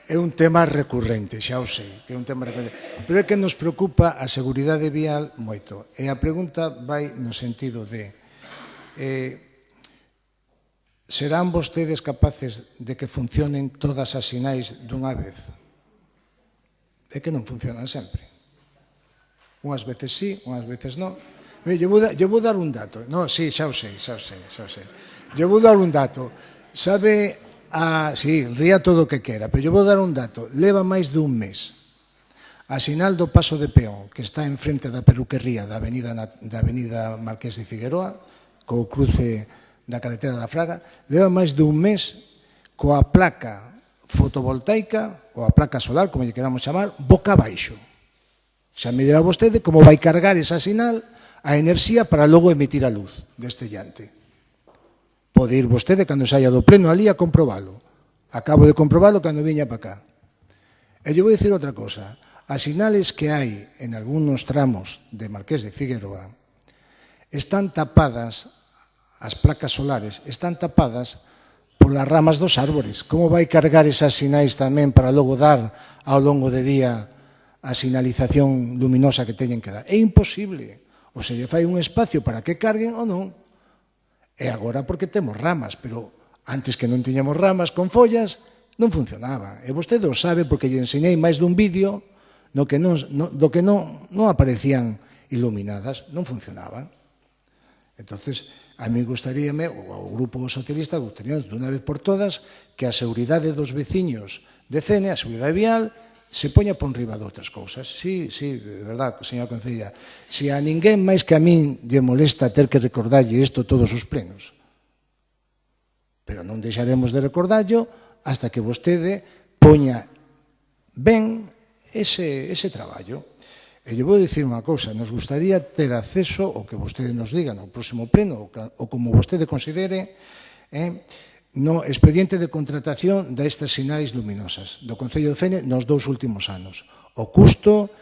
É un tema recurrente, xa o sei, é un tema recurrente, pero é que nos preocupa a seguridade vial moito. E a pregunta vai no sentido de serán vostedes capaces de que funcionen todas as sinais dunha vez? É que non funcionan sempre. Unhas veces sí, unhas veces non. Lle vou dar un dato. No, sí, xa o sei. Lle vou dar un dato. Sabe, sí, ría todo o que quera, pero lle vou dar un dato. Leva máis dun mes. A sinal do paso de peón, que está en frente da peruquería da avenida Marqués de Figueroa, co cruce da carretera da Fraga, leva máis dun mes coa placa fotovoltaica, ou a placa solar, como lle queramos chamar, boca abaixo. Xa me dirá vostede como vai cargar esa sinal a enerxía para logo emitir a luz destellante. Pode ir vostede cando saia do pleno ali a comprobalo. Acabo de comprobalo cando viña para cá. E lle vou dicir outra cosa. As sinales que hai en algúns tramos de Marqués de Figueroa están tapadas, as placas solares están tapadas polas ramas dos árbores. Como vai cargar esas sinais tamén para logo dar ao longo de día a sinalización luminosa que teñen que dar? É imposible. Ou se lle fai un espacio para que carguen ou non. E agora porque temos ramas, pero antes que non tiñamos ramas con follas, non funcionaba. E vostede o sabe porque lle enseñei máis dun vídeo do que non aparecían iluminadas, non funcionaban. Entonces, a mí gustaríame, ou ao Grupo Socialista, gustaríamos de unha vez por todas que a seguridade dos veciños de Cene, a seguridade vial, se poña por riba de outras cousas. Sí, de verdad, señora Concella, se a ninguén máis que a min lle molesta ter que recordarlle isto todos os plenos. Pero non deixaremos de recordarlo hasta que vostede poña ben ese traballo. E lle vou dicir unha cousa, nos gustaría ter acceso ao que vostede nos diga no próximo pleno, ou como vostede considere, no expediente de contratación destas sinais luminosas do Concello de Fene nos 2 últimos anos. O custo,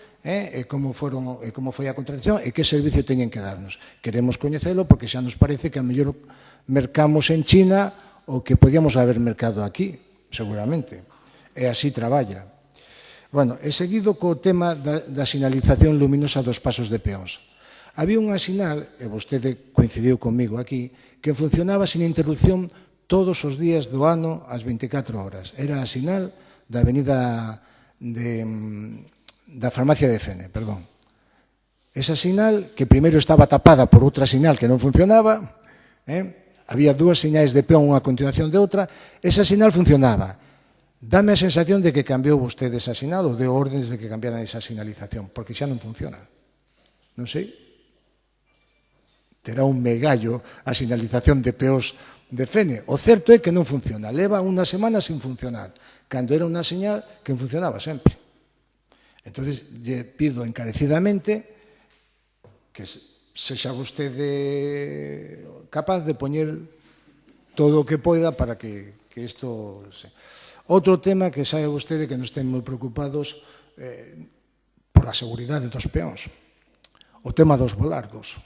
como foi a contratación e que servicio teñen que darnos. Queremos coñecelo porque xa nos parece que a mellor mercamos en China o que podíamos haber mercado aquí, seguramente. E así traballa. Bueno, he seguido co tema da sinalización luminosa dos pasos de peóns. Había unha sinal, e vostede coincidiu comigo aquí, que funcionaba sin interrupción todos os días do ano ás 24 horas. Era a sinal da avenida da farmacia de Fene, perdón. Esa sinal, que primeiro estaba tapada por outra sinal que non funcionaba, había dúas sinais de peón unha a continuación de outra, esa sinal funcionaba. Dame a sensación de que cambiou vostede esa sinal ou deu órdenes de que cambiaran esa sinalización, porque xa non funciona. Non sei. Terá un megallo a sinalización de peós de Fene. O certo é que non funciona. Leva unha semana sin funcionar, cando era unha señal que funcionaba sempre. Entón, lle pido encarecidamente que sexa vostede capaz de poñer todo o que poida para que isto... Outro tema que sabe vostede que nos ten moi preocupados por a seguridade dos peóns. O tema dos volardos.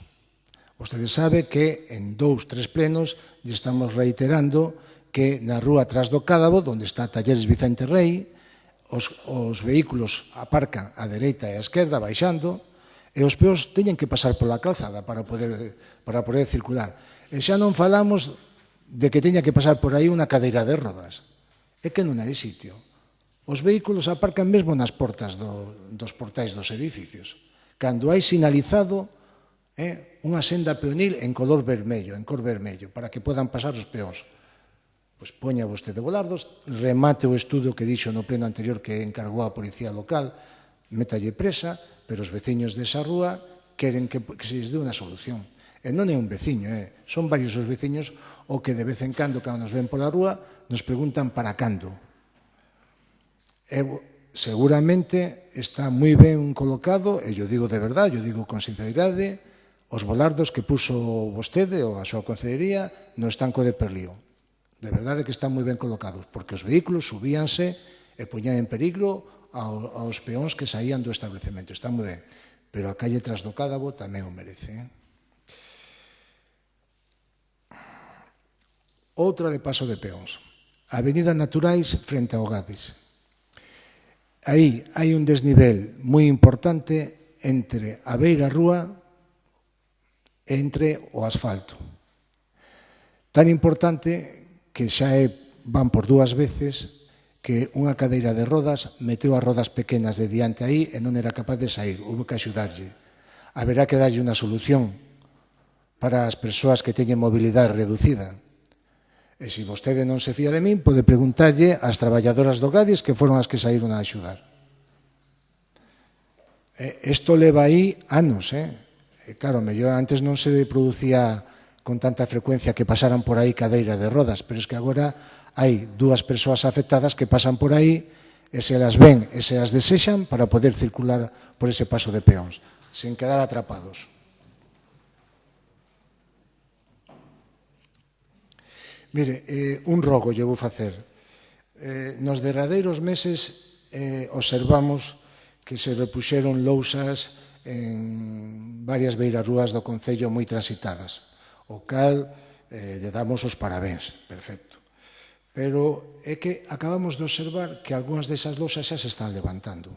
Vostede sabe que en 2-3 plenos lle estamos reiterando que na rúa atrás do Cádabo, onde está Talleres Vicente Rei, os vehículos aparcan á dereita e á esquerda, baixando, e os peóns teñen que pasar pola calzada para poder circular. E xa non falamos de que teña que pasar por aí unha cadeira de rodas. É que non hai sitio. Os vehículos aparcan mesmo nas portas dos portais dos edificios. Cando hai sinalizado unha senda peonil en color vermello, en cor vermello, para que podan pasar os peóns. Pois poña vostede volardos, remate o estudo que dixo no pleno anterior que encargou a Policía Local, métalle presa, pero os veciños desa rúa queren que se lles dé unha solución. E non é un veciño, son varios os veciños o que de vez en cando nos ven pola rúa, nos preguntan para cando. Seguramente está moi ben colocado, e yo digo de verdade, yo digo con sinceridade, os volardos que puso vostede ou a súa concellería no estanco de Perlío. De verdade que están moi ben colocados, porque os vehículos subíanse e poñían en peligro aos peóns que saían do establecemento. Está moi ben, pero a calle tras do Cádabo tamén o merece. Outra de paso de peóns. Avenida Naturais frente ao Gadis. Aí hai un desnivel moi importante entre a beira rúa e entre o asfalto. Tan importante que xa van por 2 veces que unha cadeira de rodas meteu as rodas pequenas de diante aí e non era capaz de sair. Houve que axudarlle. Haberá que darlle unha solución para as persoas que teñen mobilidade reducida. E se vostede non se fía de min, pode preguntarlle ás traballadoras do Gadis que foron as que saíron a axudar. Isto leva aí anos, Claro, mellor antes non se producía con tanta frecuencia que pasaran por aí cadeira de rodas, pero es que agora hai 2 persoas afectadas que pasan por aí e se las ven e se as desexan para poder circular por ese paso de peóns, sen quedar atrapados. Mire, un rogo lle vou facer. Nos derradeiros meses observamos que se repuxeron lousas en varias beirarrúas do Concello moi transitadas, o cal lle damos os parabéns, perfecto. Pero é que acabamos de observar que algunhas desas lousas xa se están levantando.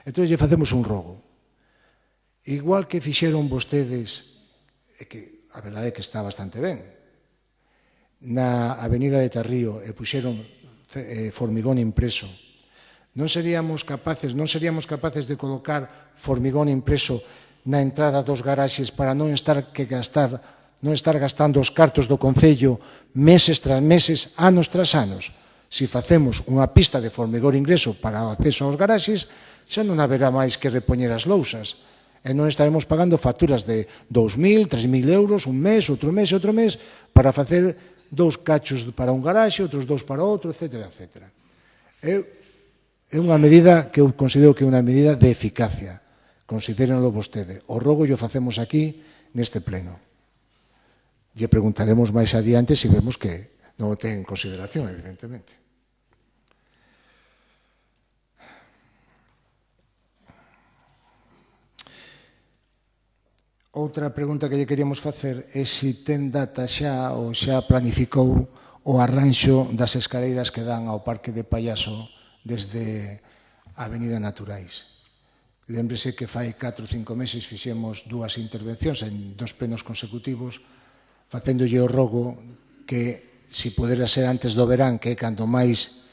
Entón, lle facemos un rogo. Igual que fixeron vostedes, que a verdade é que está bastante ben, na avenida de Tarrío e puxeron formigón impreso, non seríamos capaces de colocar formigón impreso na entrada dos garaxes para non estar gastando os cartos do Concello meses tras meses, anos tras anos. Se facemos unha pista de formigón ingreso para o acceso aos garaxes, xa non haberá máis que repoñer as lousas. E non estaremos pagando facturas de 2.000, 3.000 euros, un mes, outro mes, para facer 2 cachos para un garaxe, outros 2 para outro, etc. É unha medida que eu considero que é unha medida de eficacia. Considérenlo vostede. O rogo o facemos aquí neste pleno. Lle preguntaremos máis adiante se vemos que non o ten en consideración, evidentemente. Outra pregunta que lle queríamos facer é se ten data xa ou xa planificou o arranxo das escaleiras que dan ao Parque de Pallaso desde a Avenida Naturais. Lémbrese que fai 4 ou 5 meses fixemos 2 intervencións en 2 plenos consecutivos facéndolle o rogo que se podera ser antes do verán, que é cando máis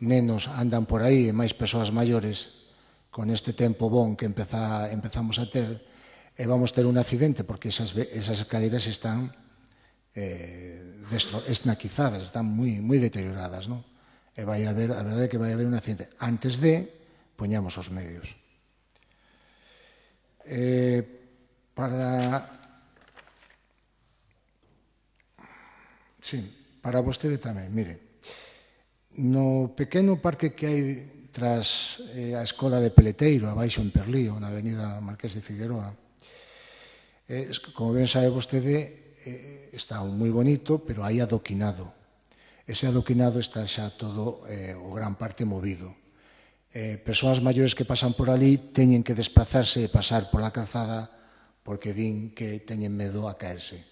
nenos andan por aí e máis persoas maiores con este tempo bon que empezamos a ter, e vamos ter un accidente porque esas escaleras están esnaquizadas, están moi deterioradas, non? E a verdade é que vai haber un accidente. Antes de, poñamos os medios. Para vostede tamén, mire, no pequeno parque que hai tras a escola de Peleteiro, abaixo en Perlío, na avenida Marqués de Figueroa, como ben sabe vostede, está moi bonito, pero hai adoquinado. Ese adoquinado está xa todo, o gran parte movido. Persoas maiores que pasan por ali teñen que desplazarse e pasar pola calzada porque din que teñen medo a caerse.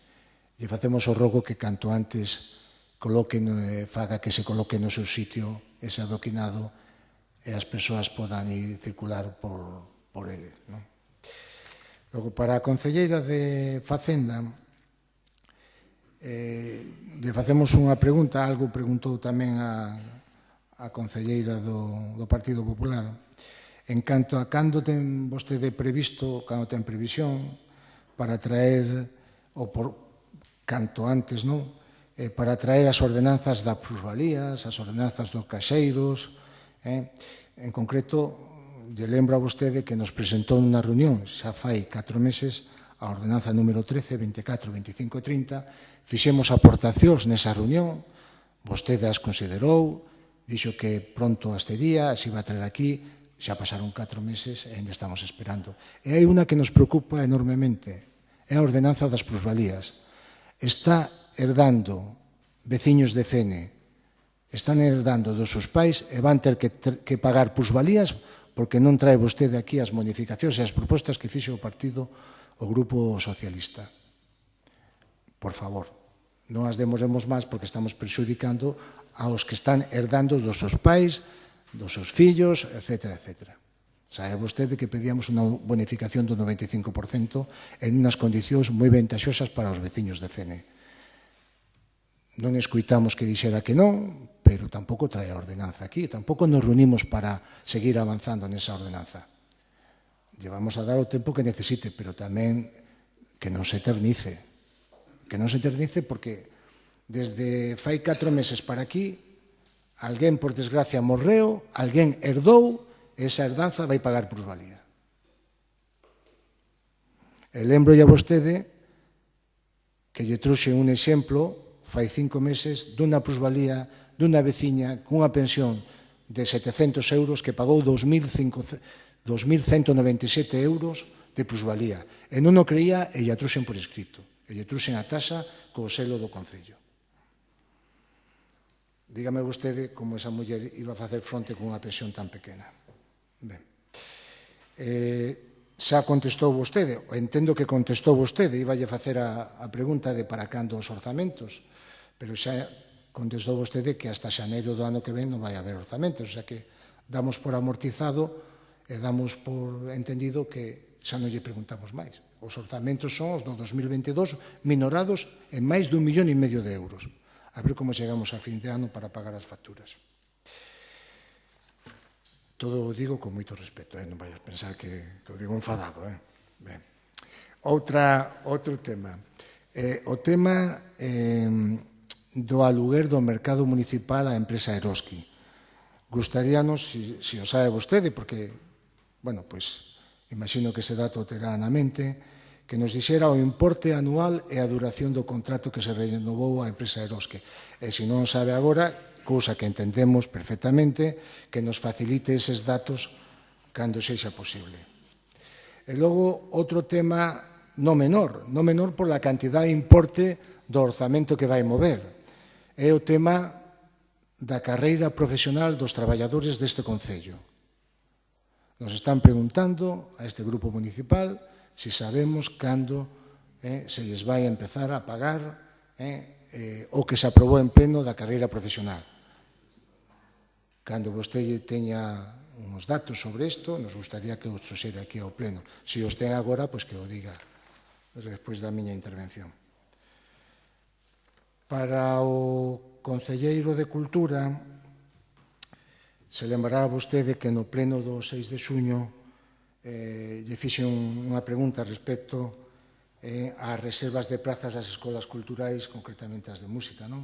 E facemos o rogo que canto antes faga que se coloque no seu sitio ese adoquinado e as persoas podan ir circular por ele. Logo, para a concelleira de Facenda, lle facemos unha pregunta, algo preguntou tamén a concelleira do Partido Popular, en canto a cando ten vostede previsto, cando ten previsión, para traer, ou por canto antes, non? Para traer as ordenanzas das plusvalías, as ordenanzas dos caixeiros. En concreto, lle lembro a vostede que nos presentou nunha reunión, xa fai 4 meses, a ordenanza número 13, 24, 25 e 30, fixemos aportacións nesa reunión, vostede as considerou, dixo que pronto as tería, as iba a traer aquí, xa pasaron 4 meses e ainda estamos esperando. E hai unha que nos preocupa enormemente, é a ordenanza das plusvalías. Está herdando veciños de Fene, están herdando dos seus pais e van ter que pagar plusvalías porque non trae vostede aquí as modificacións e as propostas que fixe o partido, o Grupo Socialista. Por favor, non as demoremos máis porque estamos perxudicando aos que están herdando dos seus pais, dos seus fillos, etc. Sabe vostede que pedíamos unha bonificación do 95% en unhas condicións moi ventaxosas para os veciños de Fene. Non escoitamos que dixera que non, pero tampouco trae a ordenanza aquí, tampouco nos reunimos para seguir avanzando nesa ordenanza. Llevamos a dar o tempo que necesite, pero tamén que non se eternice. Que non se eternice porque desde fai 4 meses para aquí, alguén, por desgracia, morreu, alguén herdou, e esa herdanza vai pagar plusvalía. E lembro a vostede que lle trouxe un exemplo fai 5 meses dunha plusvalía dunha veciña cunha pensión de 700 euros que pagou 2.197 euros de plusvalía. E non o creía e lle trouxen por escrito. E lle trouxen a taxa co selo do Concello. Dígame vostede como esa muller iba a facer fronte con unha pensión tan pequena. Ben. Xa contestou vostede, entendo que contestou vostede, iba a facer a pregunta de para cando os orzamentos, pero xa contestou vostede que hasta xaneiro do ano que ven non vai haber orzamentos, o sea que damos por amortizado e damos por entendido que xa non lle preguntamos máis. Os orzamentos son os do 2022 minorados en máis de 1,5 millón de euros. A ver como chegamos a fin de ano para pagar as facturas. Todo o digo con moito respeto, non vai a pensar que o digo enfadado. Ben. Outro tema. O tema do aluguer do mercado municipal á empresa Eroski. Gustaríanos, se o sabe vostede, porque, bueno, pois, imagino que ese dato terá na mente, que nos dixera o importe anual e a duración do contrato que se renovou a empresa Eroski. E se non sabe agora, cousa que entendemos perfectamente, que nos facilite eses datos cando sexa posible. E logo, outro tema non menor pola cantidad e importe do orzamento que vai mover. É o tema da carreira profesional dos traballadores deste Concello. Nos están preguntando a este grupo municipal se sabemos cando se lles vai a empezar a pagar o que se aprobou en pleno da carreira profesional. Cando vostede teña uns datos sobre isto, nos gustaría que os trouxera aquí ao pleno. Se os ten agora, pois que o diga despois da miña intervención. Para o concelleiro de Cultura, se lembrará vostede que no pleno do 6 de xuño lle fixe unha pregunta respecto ás reservas de prazas das escolas culturais, concretamente as de música, non?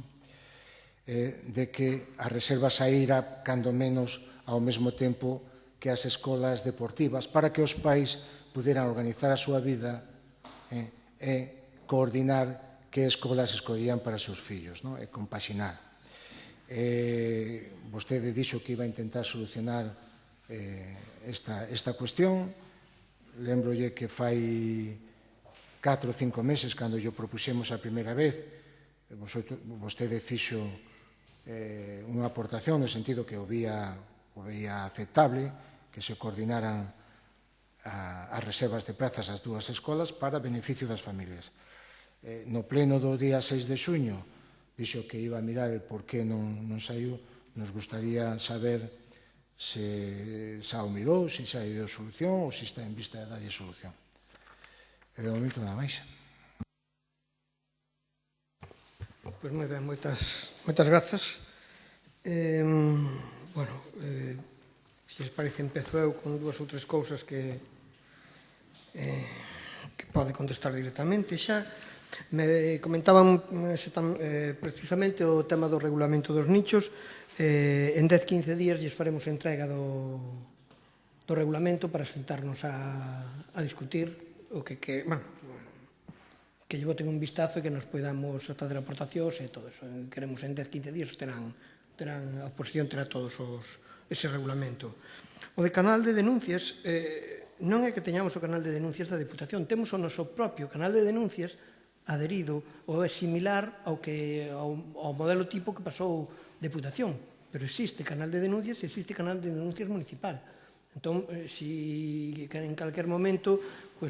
De que as reservas saíra, cando menos, ao mesmo tempo que as escolas deportivas, para que os pais puderan organizar a súa vida e coordinar que escolas escollerían para os seus fillos, e compaxinar. Vostede dixo que iba a intentar solucionar esta cuestión. Lembrolle que fai 4 ou 5 meses, cando yo propuxemos a primeira vez, vostede fixo unha aportación no sentido que o vía aceptable que se coordinaran as reservas de prazas ás dúas escolas para beneficio das familias. No pleno do día 6 de xuño dixo que iba a mirar el por que non saiu. Nos gustaría saber se xa o mirou, se xa lle deu solución ou se está en vista de darlle solución. E de momento nada máis. Pois moi ben, moitas grazas. Bueno, se les parece, empezo eu con dúas ou tres cousas que pode contestar directamente xa. Me comentaban precisamente o tema do regulamento dos nichos. En 10-15 días lles faremos entrega do regulamento para sentarnos a discutir o que lle boten un vistazo e que nos podamos facer aportacións e todo eso. Queremos en 10-15 días terán a oposición terá todos ese regulamento. O de canal de denuncias, non é que teñamos o canal de denuncias da Deputación, temos o noso propio canal de denuncias adherido ou é similar ao modelo tipo que pasou Deputación, pero existe canal de denuncias e existe canal de denuncias municipal. Entón, si en calquer momento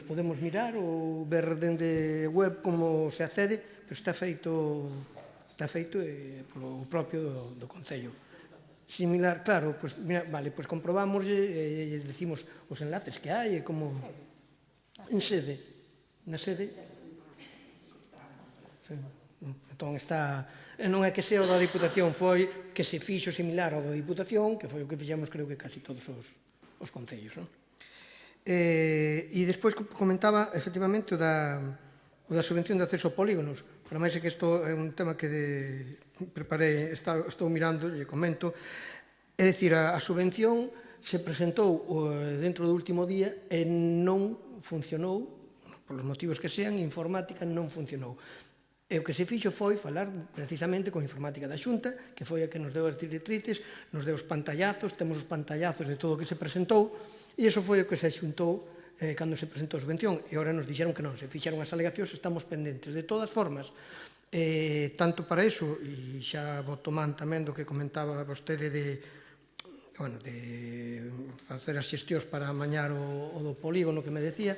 podemos mirar ou ver dende web como se accede, pero está feito polo propio do Concello. Similar, claro, vale, comprobamos e decimos os enlaces que hai e como en sede, na sede. Entón está, non é que sea o da Diputación, foi que se fixo similar ao da Diputación, que foi o que fixemos creo que casi todos os concellos. E despois comentaba efectivamente o da subvención de acceso a polígonos. Para máis é que isto é un tema que preparei, estou mirando e comento. É dicir, a subvención se presentou dentro do último día e non funcionou, por os motivos que sean, informática non funcionou. E o que se fixo foi falar precisamente con informática da Xunta, que foi a que nos deu as directrices, nos deu os pantallazos, temos os pantallazos de todo o que se presentou, e iso foi o que se xuntou cando se presentou a subvención, e agora nos dixeron que non, se fixeron as alegacións, estamos pendentes. De todas formas, tanto para iso, e xa vou tomar tamén do que comentaba vostede de facer as xestións para amañar o do polígono que me decía,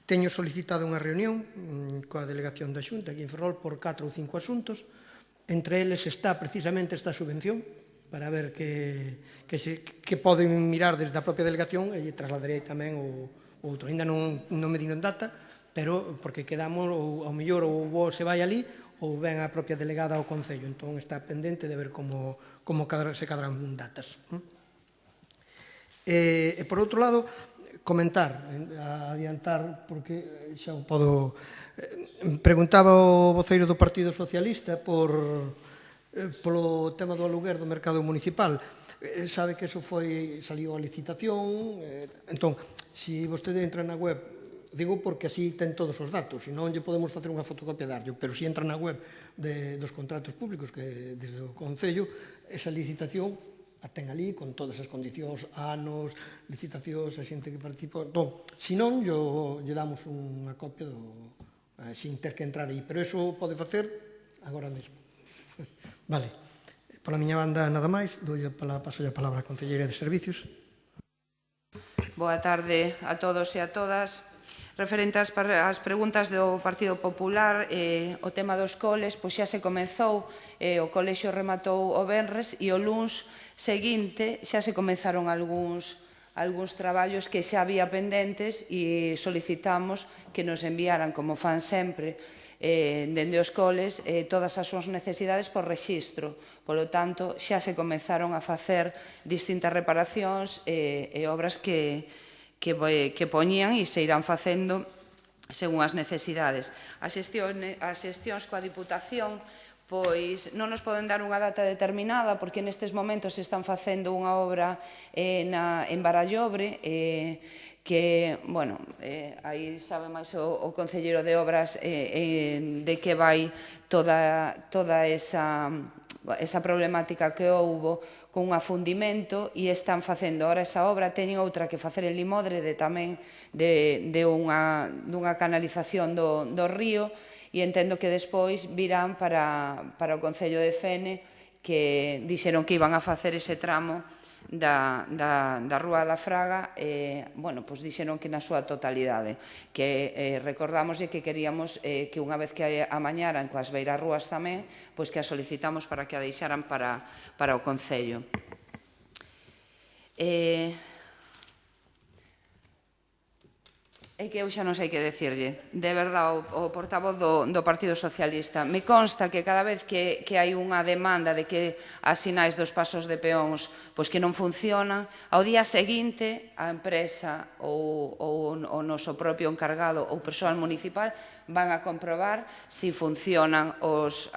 teño solicitado unha reunión coa delegación da Xunta aquí en Ferrol por 4 ou 5 asuntos. Entre eles está precisamente esta subvención para ver que poden mirar desde a propia delegación e trasladarei tamén o outro. Ainda non me dieron data, pero porque quedamos, ou ao mellor ou se vai ali ou ven a propia delegada ao Concello. Entón está pendente de ver como se cadran datas. E por outro lado, comentar, adiantar, porque xa o podo... Preguntaba o voceiro do Partido Socialista polo tema do aluguer do mercado municipal. Sabe que eso saliu a licitación. Entón, se vostede entra na web, digo porque así ten todos os datos, se non lle podemos facer unha fotocopia e darlle, pero se entra na web dos contratos públicos que desde o Concello, esa licitación a ten ali con todas as condicións, anos, licitacións, a xente que participou. Entón, se non, lle damos unha copia sin ter que entrar aí, pero iso pode facer agora mesmo. Vale, pola miña banda nada máis, paso a palabra á Concelleira de Servicios. Boa tarde a todos e a todas. Referente ás preguntas do Partido Popular, o tema dos coles, pois xa se comezou, o colexio rematou o venres e o luns seguinte xa se comezaron algúns traballos que xa había pendentes e solicitamos que nos enviaran, como fan sempre, dende os coles, todas as súas necesidades por rexistro. Polo tanto, xa se comezaron a facer distintas reparacións e obras que poñían e se irán facendo según as necesidades. As xestións coa Diputación pois non nos poden dar unha data determinada porque nestes momentos se están facendo unha obra en Barallobre que, bueno, aí sabe máis o concelleiro de obras de que vai toda esa problemática que houbo con un afundimento e están facendo ahora esa obra, teñen outra que facer en Limodrede tamén dunha canalización do río e entendo que despois virán para o Concello de Fene que dixeron que iban a facer ese tramo da Rúa da Fraga, bueno, pois dixeron que na súa totalidade, que recordamos que queríamos que unha vez que amañaran coas beirarrúas tamén, pois que a solicitamos para que a deixaran para o Concello. É que eu xa non sei que decirlle. De verdade, o portavoz do Partido Socialista. Me consta que cada vez que hai unha demanda de que as sinais dos pasos de peóns pois que non funcionan, ao día seguinte a empresa ou o noso propio encargado ou persoal municipal van a comprobar se funcionan os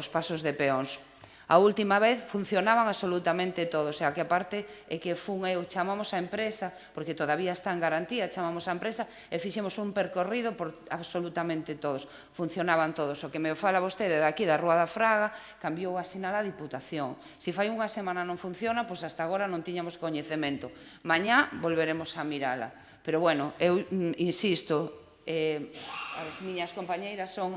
pasos de peóns. A última vez funcionaban absolutamente todos, o sea, que aparte é que fun eu, chamamos a empresa, porque todavía está en garantía, chamamos a empresa e fixemos un percorrido por absolutamente todos. Funcionaban todos. O que me fala vostede daqui da Rúa da Fraga, cambiou a sinal a Diputación. Se fai unha semana non funciona, pois hasta agora non tiñamos coñecemento. Mañá volveremos a mirala. Pero, bueno, eu insisto, as miñas compañeiras son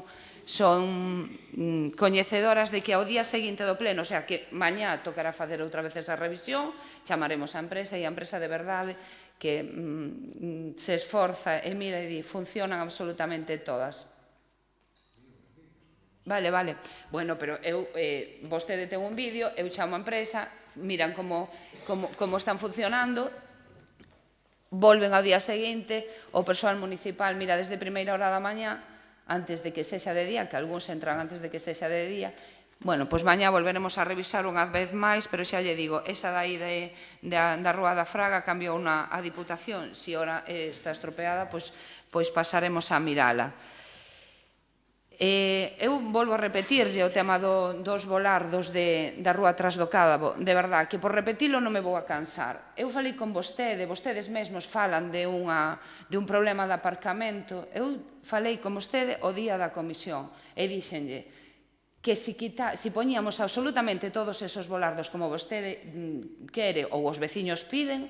coñecedoras de que ao día seguinte do pleno, o sea, que mañá tocará facer outra vez esa revisión, chamaremos a empresa e a empresa de verdade que se esforza e mira e di, funcionan absolutamente todas. Vale. Bueno, pero vostede ten un vídeo, eu chamo a empresa, miran como están funcionando, volven ao día seguinte, o persoal municipal mira desde primeira hora da mañá, antes de que sexa de día, que algúns entran antes de que sexa de día. Bueno, pois mañá volveremos a revisar unha vez máis, pero xa lle digo, esa dai da Rúa da Fraga cambiou a Diputación, se ora está estropeada, pois pasaremos a mirala. Eu volvo a repetirlle o tema dos volardos da Rúa Tras do Cádabo. De verdad, que por repetilo non me vou a cansar. Eu falei con vostedes mesmos falan de un problema de aparcamento. Eu falei con vostede o día da comisión e dixenlle que se poñíamos absolutamente todos esos volardos como vostede quere ou os veciños piden,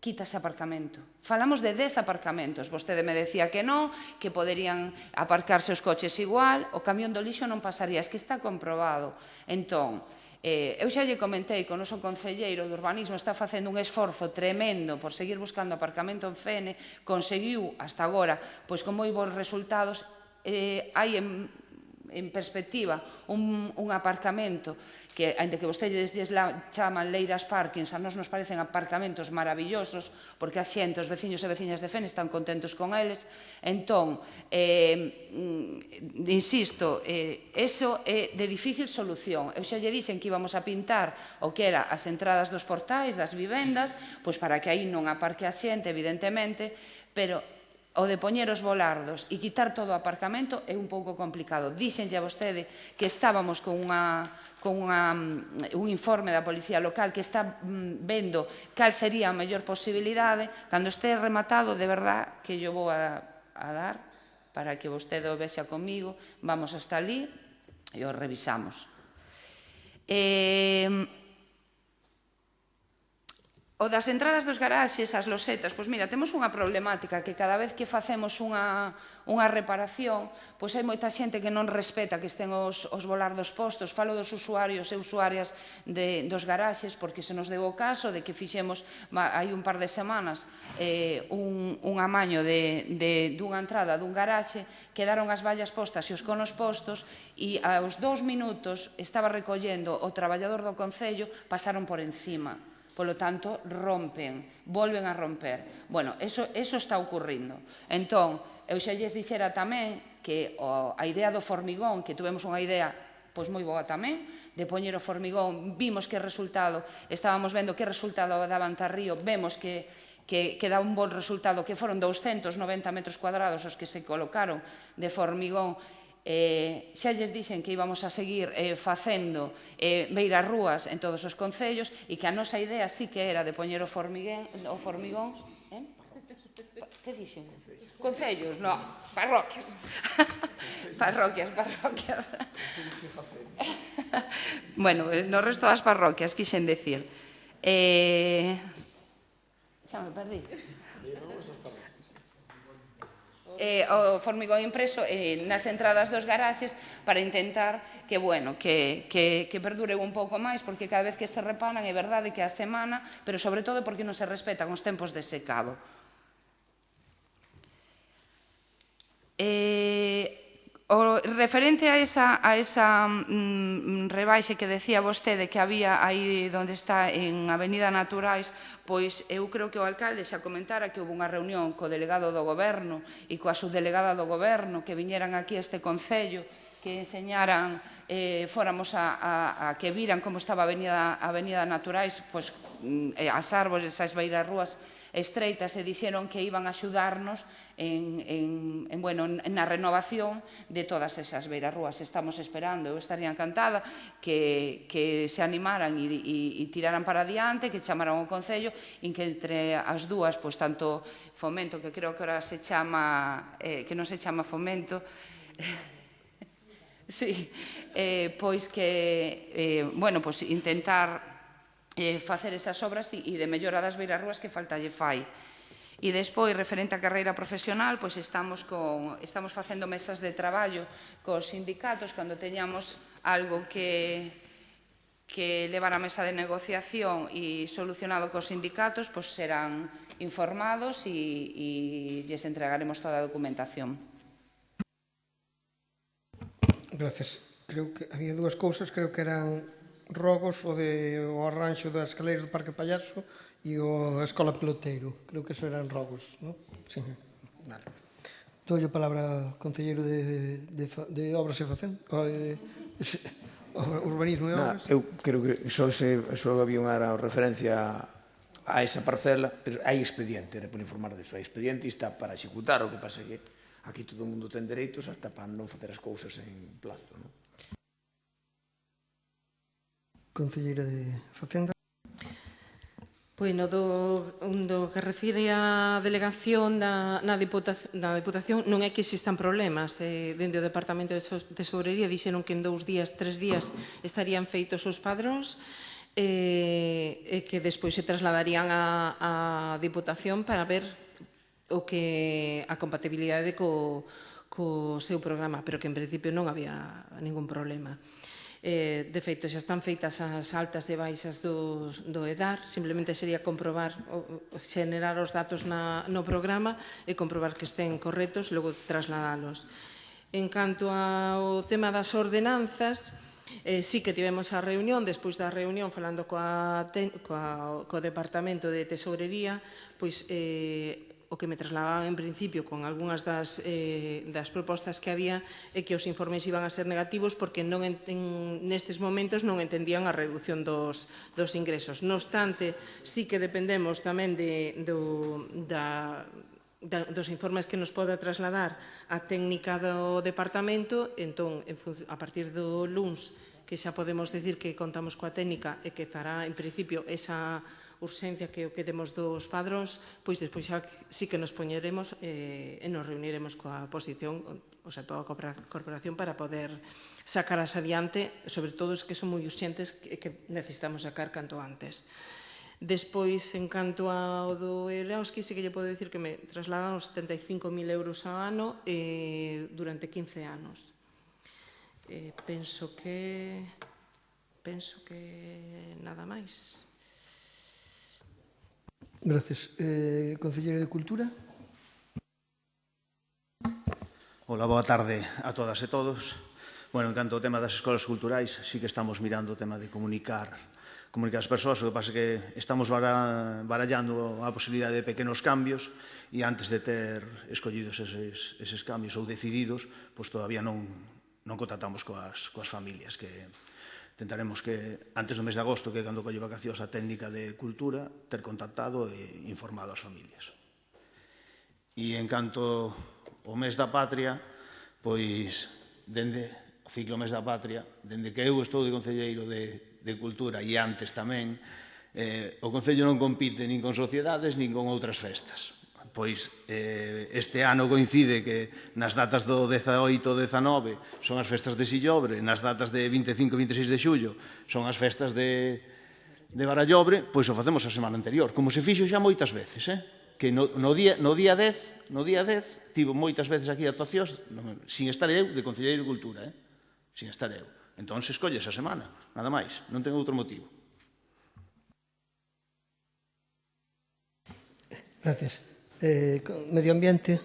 quítase aparcamento. Falamos de 10 aparcamentos. Vostede me decía que non, que poderían aparcarse os coches igual, o camión do lixo non pasaría, es que está comprobado. Entón, eu xa lle comentei que o noso concelleiro de urbanismo está facendo un esforzo tremendo por seguir buscando aparcamento en Fene, conseguiu hasta agora, pois con moi bons resultados, hai en perspectiva un aparcamento que, ainda que vostedes chaman Leiras Parkings, a nos parecen aparcamentos maravillosos, porque a xente, os veciños e veciñas de Fene están contentos con eles. Entón, insisto, eso é de difícil solución. Eu xa lle dixen que íbamos a pintar o que era as entradas dos portais, das vivendas, pois para que aí non aparque a xente, evidentemente, pero o de poñer os volardos e quitar todo o aparcamento é un pouco complicado. Díxenlle a vostede que estábamos con un informe da Policía Local que está vendo cal sería a mellor posibilidade. Cando este rematado, de verdad, que yo vou a dar para que vostede o vexa comigo, vamos hasta ali e o revisamos. O das entradas dos garaxes, as losetas, pois mira, temos unha problemática que cada vez que facemos unha reparación, pois hai moita xente que non respeta que estén os volardos postos. Falo dos usuarios e usuarias dos garaxes, porque se nos deu o caso de que fixemos hai un par de semanas un amaño dunha entrada dun garaxe, quedaron as vallas postas e os conos postos e aos 2 minutos estaba recollendo o traballador do Concello, pasaron por encima. Polo tanto, rompen, volven a romper. Bueno, eso está ocurrindo. Entón, eu xa lles dixera tamén que a idea do formigón, que tuvemos unha idea pois moi boa tamén, de poñer o formigón, vimos que resultado, estábamos vendo que resultado daba en Tarrío, vemos que dá un bon resultado, que foron 290 metros cuadrados os que se colocaron de formigón. Xa lles dixen que íbamos a seguir facendo beirarrúas en todos os concellos e que a nosa idea sí que era de poñer o formigón. Que dixen? Concellos, no, parroquias. Parroquias. Bueno, no resto das parroquias, quixen decir. Xa me perdí. O formigón impreso nas entradas dos garaxes para intentar que perdure un pouco máis, porque cada vez que se reparan é verdade que a semana, pero sobre todo porque non se respetan os tempos de secado. Referente a esa rebaixe que decía vostede que había aí onde está en Avenida Naturais, pois eu creo que o alcalde xa comentara que houve unha reunión co delegado do Goberno e coa subdelegada do Goberno que viñeran aquí a este Concello, que enseñaran, fóramos a que viran como estaba a Avenida Naturais, pois as árbores, as beirarrúas estreitas, e dixeron que iban a axudarnos na renovación de todas esas beirarrúas. Estamos esperando, eu estaría encantada que se animaran e tiraran para diante, que chamaran ao Concello e que entre as dúas, pois tanto Fomento, que creo que ahora se chama, que non se chama Fomento, sí, pois que, intentar facer esas obras e de mellora das beirarrúas que falta lle fai. E despois, referente á carreira profesional, pois estamos facendo mesas de traballo cos sindicatos. Cando teñamos algo que levar á mesa de negociación e solucionado cos sindicatos, pois serán informados e lles entregaremos toda a documentación. Gracias. Creo que había dúas cousas, creo que eran rogos, o arranxo das escaleiras do Parque Pallaso e a Escola Peloteiro. Creo que eso eran rogos, non? Sí. Vale. Dou-lle a palabra ao concelleiro de Obras e Facenda, Urbanismo e Obras. Eu creo que só había unha referencia a esa parcela, pero hai expediente, era por informar disso, hai expediente e está para executar, o que pasa que aquí todo o mundo ten dereitos hasta para non facer as cousas en plazo, non? Concelleira de Facenda. Bueno, do que refire á delegación da Diputación, non é que existan problemas. Dende o Departamento de Tesourería dixeron que en 2 días, 3 días estarían feitos os padróns e que despois se trasladarían á Diputación para ver a compatibilidade co seu programa, pero que en principio non había ningún problema. De feito, xa están feitas as altas e baixas do EDAR, simplemente sería comprobar, xenerar os datos no programa e comprobar que estén correctos, logo trasladalos. En canto ao tema das ordenanzas, sí que tivemos a reunión, despois da reunión, falando co Departamento de Tesourería, pois o que me trasladaban en principio con algunhas das propostas que había é que os informes iban a ser negativos porque nestes momentos non entendían a reducción dos ingresos. Non obstante, sí que dependemos tamén dos informes que nos poda trasladar a técnica do departamento. Entón, a partir do luns, que xa podemos decir que contamos coa técnica e que fará, en principio, esa urxencia que o que temos dos padróns, pois despois xa sí que nos poñeremos e nos reuniremos coa oposición, o sea, toda a corporación para poder sacaras adiante, sobre todo os que son moi urxentes e que necesitamos sacar canto antes. Despois, en canto ao do Eroski, sí que lle podo dicir que me trasladan os 75.000 euros ao ano durante 15 anos. Penso que nada máis. Gracias. Concelleiro de Cultura. Ola, boa tarde a todas e todos. Bueno, en canto ao tema das escolas culturais, sí que estamos mirando o tema de comunicar as persoas, o que pasa é que estamos barallando a posibilidade de pequenos cambios e antes de ter escollidos eses cambios ou decididos, pois todavía non contactamos coas familias, que tentaremos que antes do mes de agosto, que é cando colle vacacións a técnica de cultura, ter contactado e informado as familias. E en canto ao mes da patria, pois, dende o ciclo mes da patria, dende que eu estou de concelleiro de Cultura e antes tamén, o Concello non compite nin con sociedades nin con outras festas. Pois este ano coincide que nas datas do 18 e 19 son as festas de Sillobre, nas datas de 25 e 26 de xullo son as festas de Barallobre, pois o facemos a semana anterior, como se fixo xa moitas veces, que no día 10 tivo moitas veces aquí actuacións sin estar eu de Concelleiro de Cultura, sin estar eu. Entón se escolle esa semana, nada máis, non ten outro motivo. Gracias. Medio Ambiente.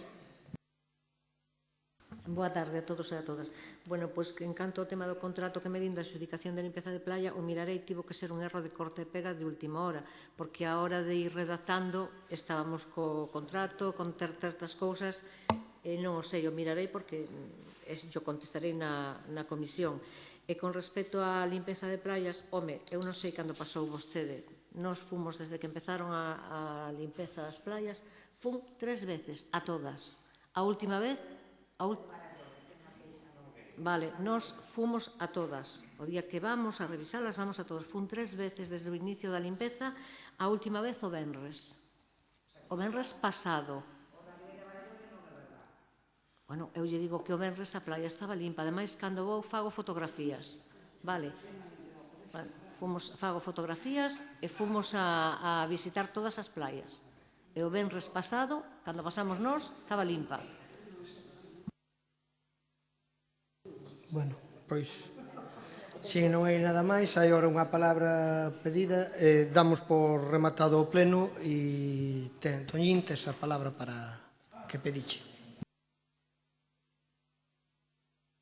Boa tarde a todos e a todas. Bueno, pois en canto ao tema do contrato que me din da adxudicación de limpeza de playa, o mirarei, tivo que ser un erro de corte e pega de última hora, porque a hora de ir redactando estábamos co contrato, con certas cousas, e non o sei, o mirarei porque yo contestarei na comisión. E con respecto á limpeza de playas, home, eu non sei cando pasou vostede. Nos fomos desde que empezaron a limpeza das playas, fun 3 veces, a todas. A última vez, vale, nos fomos a todas. O día que vamos a revisalas, vamos a todas. Fun 3 veces desde o inicio da limpeza, a última vez o venres. O venres pasado. Bueno, eu lle digo que o venres a playa estaba limpa. Ademais, cando vou, fago fotografías. Vale. Fago fotografías e fomos a visitar todas as playas. E o venres pasado, cando pasamos nós, estaba limpa. Bueno, pois, se non hai nada máis, hai agora unha palabra pedida, damos por rematado o pleno e Toñín tes a palabra para que pediche.